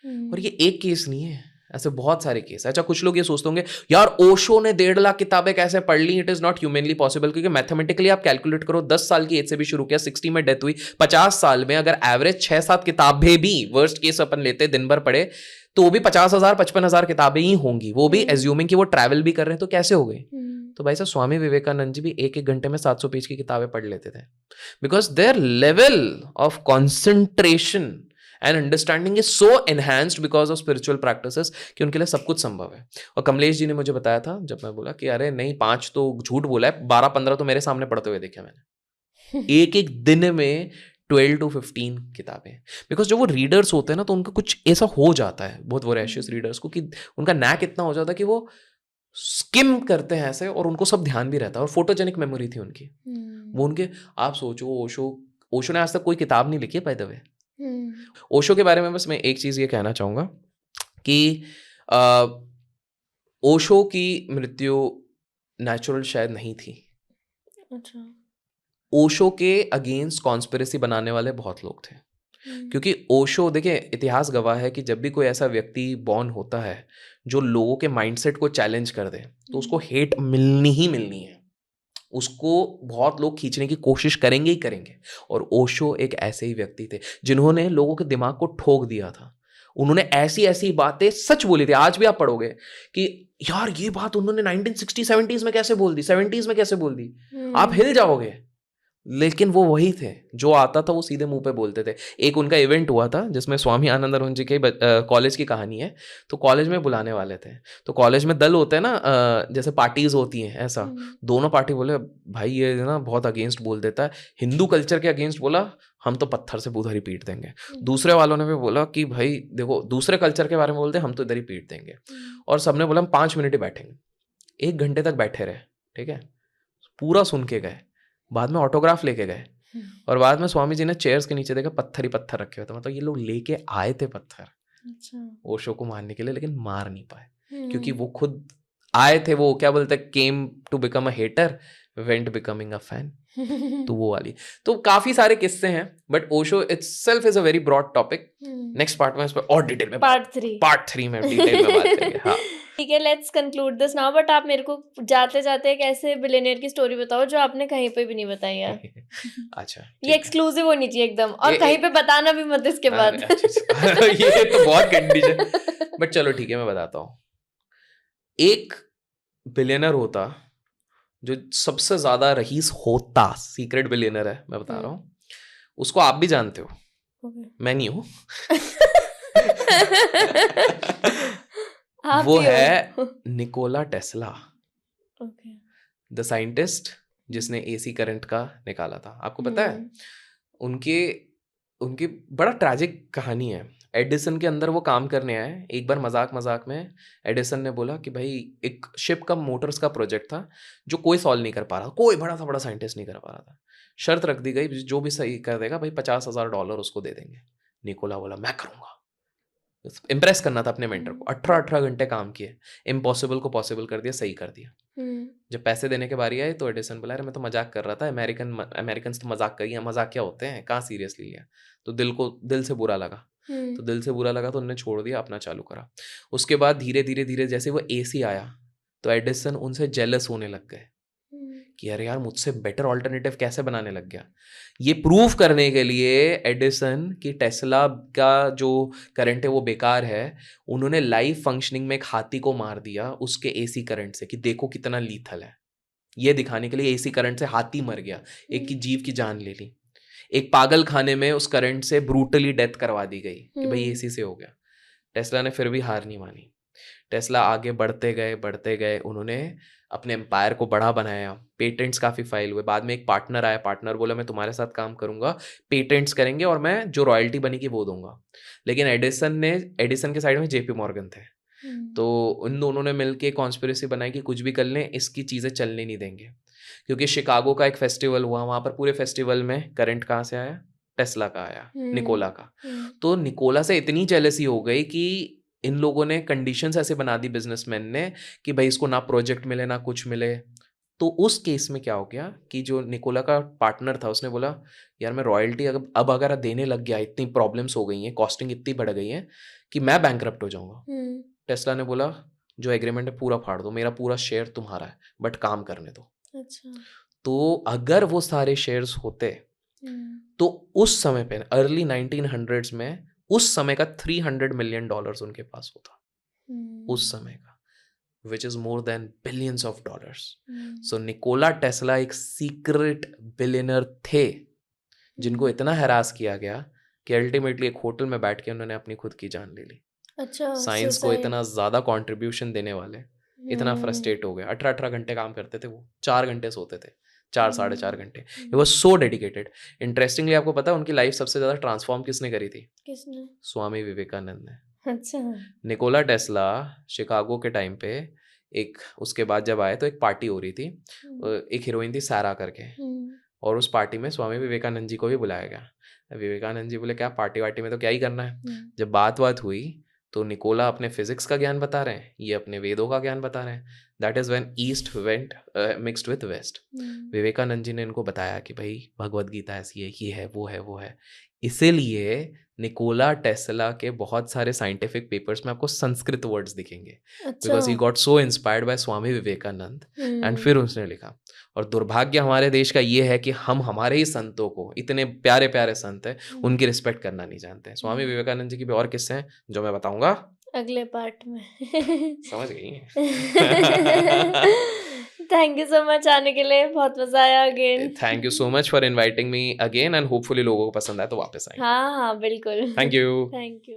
और ये एक केस नहीं है, ऐसे बहुत सारे केस। अच्छा, कुछ लोग ये सोचते होंगे यार ओशो ने 1.5 लाख किताबें कैसे पढ़ ली? It is not humanly possible, क्योंकि मैथमेटिकली आप कैलकुलेट करो, 10 साल की एज से भी शुरू किया, 60 में डेथ हुई, 50 साल में अगर एवरेज 6-7 किताबें भी वर्स्ट केस अपन लेते दिन भर पढ़े तो वो भी 50,000 55,000 किताबें ही होंगी, वो भी एज्यूमिंग कि वो ट्रैवल भी कर रहे हैं, तो कैसे हो गई? तो भाई साहब स्वामी विवेकानंद जी भी एक घंटे में 700 पेज की किताबें पढ़ लेते थे, because their level of concentration and understanding is so enhanced because of spiritual practices कि उनके लिए सब कुछ संभव है। और कमलेश जी ने मुझे बताया था, जब मैं बोला कि अरे नहीं 5 तो झूठ बोला है, 12-15 तो मेरे सामने पढ़ते हुए देखे मैंने, एक दिन में 12 to 15 किताबें। बिकॉज जो वो रीडर्स होते हैं ना, तो उनका कुछ ऐसा हो जाता है, बहुत वोरेशियस रीडर्स को, कि उनका नैक इतना हो जाता है कि वो स्किम करते हैं ऐसे, और उनको सब ध्यान भी रहता है, और फोटोजेनिक मेमोरी थी उनकी। वो उनके, आप सोचो ओशो ने आज तक कोई किताब नहीं लिखी है बाय द वे। ओशो के बारे में बस मैं एक चीज ये कहना चाहूंगा कि ओशो की मृत्यु नेचुरल शायद नहीं थी। अच्छा। ओशो के अगेंस्ट कॉन्स्पिरेसी बनाने वाले बहुत लोग थे, क्योंकि ओशो, देखिए इतिहास गवाह है कि जब भी कोई ऐसा व्यक्ति बॉर्न होता है जो लोगों के माइंडसेट को चैलेंज कर दे, तो उसको हेट मिलनी ही मिलनी है, उसको बहुत लोग खींचने की कोशिश करेंगे ही करेंगे। और ओशो एक ऐसे ही व्यक्ति थे जिन्होंने लोगों के दिमाग को ठोक दिया था। उन्होंने ऐसी ऐसी बातें सच बोली थी, आज भी आप पढ़ोगे कि यार ये बात उन्होंने 1960-70s में कैसे बोल दी, 70s में कैसे बोल दी, आप हिल जाओगे। लेकिन वो वही थे, जो आता था वो सीधे मुंह पे बोलते थे। एक उनका इवेंट हुआ था जिसमें स्वामी आनंदानंद जी के कॉलेज की कहानी है। तो कॉलेज में बुलाने वाले थे, तो कॉलेज में दल होते हैं ना, जैसे पार्टीज होती हैं ऐसा। दोनों पार्टी बोले भाई ये ना बहुत अगेंस्ट बोल देता है, हिंदू कल्चर के अगेंस्ट बोला, हम तो पत्थर से उधर ही पीट देंगे। दूसरे वालों ने भी बोला कि भाई देखो दूसरे कल्चर के बारे में बोलते, हम तो इधर ही पीट देंगे। और सबने बोला हम 5 मिनट ही बैठेंगे। 1 घंटे तक बैठे रहे, ठीक है, पूरा सुन के गए, बाद में ऑटोग्राफ लेके गए, और बाद में स्वामी जी ने चेयर्स के नीचे देखा पत्थर ही पत्थर रखे हुए थे। मतलब ये लोग लेके आए थे पत्थर। अच्छा। ओशो को मारने के लिए, लेकिन मार नहीं पाए, क्योंकि वो खुद आए थे, वो क्या बोलते हैं, came to become a hater went becoming a fan. तो वो वाली, तो काफी सारे किस्से हैं, but Osho itself is a very broad topic. Next part में इस पर और डिटेल में पार्ट 3 में डिटेल में बात करेंगे। हाँ ठीक है, let's conclude this now. But आप मेरे को जाते जाते एक ऐसे बिलियनियर की स्टोरी बताओ जो आपने कहीं पे भी नहीं बताई यार। अच्छा, ये एक्सक्लूसिव होनी चाहिए एकदम, और कहीं पे बताना भी मत इसके बाद। ये तो बहुत कंडीशन, बट चलो ठीक है मैं बताता हूँ। एक बिलियनर होता जो सबसे ज्यादा रईस होता सीक्रेट बिलियनर है, मैं बता रहा हूँ, उसको आप भी जानते हो, मैं नहीं हूँ। आप वो ही हो। है Nikola Tesla, okay. The scientist जिसने एसी करंट का निकाला था। आपको पता है उनके उनकी बड़ा ट्रैजिक कहानी है। एडिसन के अंदर वो काम करने आए, एक बार मजाक मजाक में एडिसन ने बोला कि भाई एक शिप का मोटर्स का प्रोजेक्ट था जो कोई सॉल्व नहीं कर पा रहा, कोई बड़ा साइंटिस्ट नहीं कर पा रहा था। शर्त रख दी गई, जो भी सही कर देगा भाई $50,000 उसको दे देंगे। निकोला बोला मैं करूंगा, इम्प्रेस करना था अपने मेंटर को। 18 घंटे काम किए, इम्पॉसिबल को पॉसिबल कर दिया, सही कर दिया। जब पैसे देने के बारी आए तो एडिसन बोला, अरे मैं तो मजाक कर रहा था, अमेरिकन तो मजाक करिए, मजाक क्या होते हैं, कहाँ सीरियसली लिया। तो दिल से बुरा लगा, तो दिल से बुरा लगा तो उन्होंने छोड़ दिया, अपना चालू करा। उसके बाद धीरे धीरे जैसे वो एसी आया तो एडिसन उनसे जेलस होने लग गए कि अरे यार मुझसे बेटर ऑल्टरनेटिव कैसे बनाने लग गया। ये प्रूव करने के लिए एडिसन की टेस्ला का जो करंट है वो बेकार है, उन्होंने लाइव फंक्शनिंग में एक हाथी को मार दिया उसके एसी करंट से कि देखो कितना लीथल है। ये दिखाने के लिए एसी करंट से हाथी मर गया, एक की जीव की जान ले ली। एक पागल खाने में उस करंट से ब्रूटली डेथ करवा दी गई कि भाई एसी से हो गया। टेस्ला ने फिर भी हार नहीं मानी। टेस्ला आगे बढ़ते गए, उन्होंने अपने एम्पायर को बड़ा बनाया, पेटेंट्स काफ़ी फाइल हुए। बाद में एक पार्टनर आया, पार्टनर बोला मैं तुम्हारे साथ काम करूंगा, पेटेंट्स करेंगे और मैं जो रॉयल्टी बनेगी वो दूंगा। लेकिन एडिसन के साइड में जेपी मॉर्गन थे, तो उन दोनों ने मिलके कॉन्स्पिरेसी बनाई कि कुछ भी कर लें इसकी चीज़ें चलने नहीं देंगे। क्योंकि शिकागो का एक फेस्टिवल हुआ, वहाँ पर पूरे फेस्टिवल में करंट कहाँ से आया, टेस्ला का आया, निकोला का। तो निकोला से इतनी जेलसी हो गई कि इन लोगों ने कंडीशंस ऐसे बना दी बिजनेसमैन ने कि भाई इसको ना प्रोजेक्ट मिले ना कुछ मिले। तो उस केस में क्या हो गया कि जो निकोला का पार्टनर था उसने बोला यार मैं रॉयल्टी अब अगर देने लग गया, इतनी प्रॉब्लम्स हो गई हैं, कॉस्टिंग इतनी बढ़ गई है कि मैं बैंकरप्ट हो जाऊंगा। टेस्ला ने बोला जो एग्रीमेंट है पूरा फाड़ दो, मेरा पूरा शेयर तुम्हारा है बट काम करने दो। अच्छा। तो अगर वो सारे शेयर्स होते तो उस समय पे अर्ली 1900s में उस समय का $300 मिलियन उनके पास होता, उस समय का, which is more than billions of dollars. So Nikola Tesla एक सीक्रेट बिलियनर थे जिनको इतना हैरास किया गया कि अल्टीमेटली एक होटल में बैठ के उन्होंने अपनी खुद की जान ले ली। अच्छा, साइंस को इतना ज्यादा कंट्रीब्यूशन देने वाले इतना फ्रस्ट्रेट हो गया। 18 घंटे काम करते थे वो, 4 घंटे सोते थे, 4-4.5 घंटे। He was so dedicated. Interestingly आपको पता है उनकी लाइफ सबसे ज्यादा ट्रांसफॉर्म किसने करी थी? किसने? स्वामी विवेकानंद ने। अच्छा। निकोला टेस्ला शिकागो के टाइम पे एक उसके बाद जब आए तो एक पार्टी हो रही थी, एक हीरोइन थी सारा करके, और उस पार्टी में स्वामी विवेकानंद जी को भी बुलाया गया। विवेकानंद जी बोले क्या पार्टी वार्टी में तो क्या ही करना है। जब बात हुई तो निकोला अपने फिजिक्स का ज्ञान बता रहे हैं, ये अपने वेदों का ज्ञान बता रहे हैं। That is when east went mixed with west. Vivekananda ji ने इनको बताया कि भाई भगवद गीता ऐसी है, ये है वो है। इसीलिए निकोला टेस्ला के बहुत सारे साइंटिफिक पेपर्स में आपको संस्कृत वर्ड्स दिखेंगे, because he got so inspired by Swami Vivekananda and फिर उसने लिखा। और दुर्भाग्य हमारे देश का ये है कि हम हमारे ही संतों को, इतने प्यारे प्यारे संत हैं, उनकी रिस्पेक्ट करना नहीं जानते हैं। स्वामी विवेकानंद जी की भी और किस्से हैं जो मैं बताऊंगा अगले पार्ट में। समझ गई? थैंक यू सो मच आने के लिए, बहुत मजा आया again. Thank you so much for inviting me again and hopefully लोगों को पसंद आए तो वापस आए। हाँ बिल्कुल। Thank you. Thank you.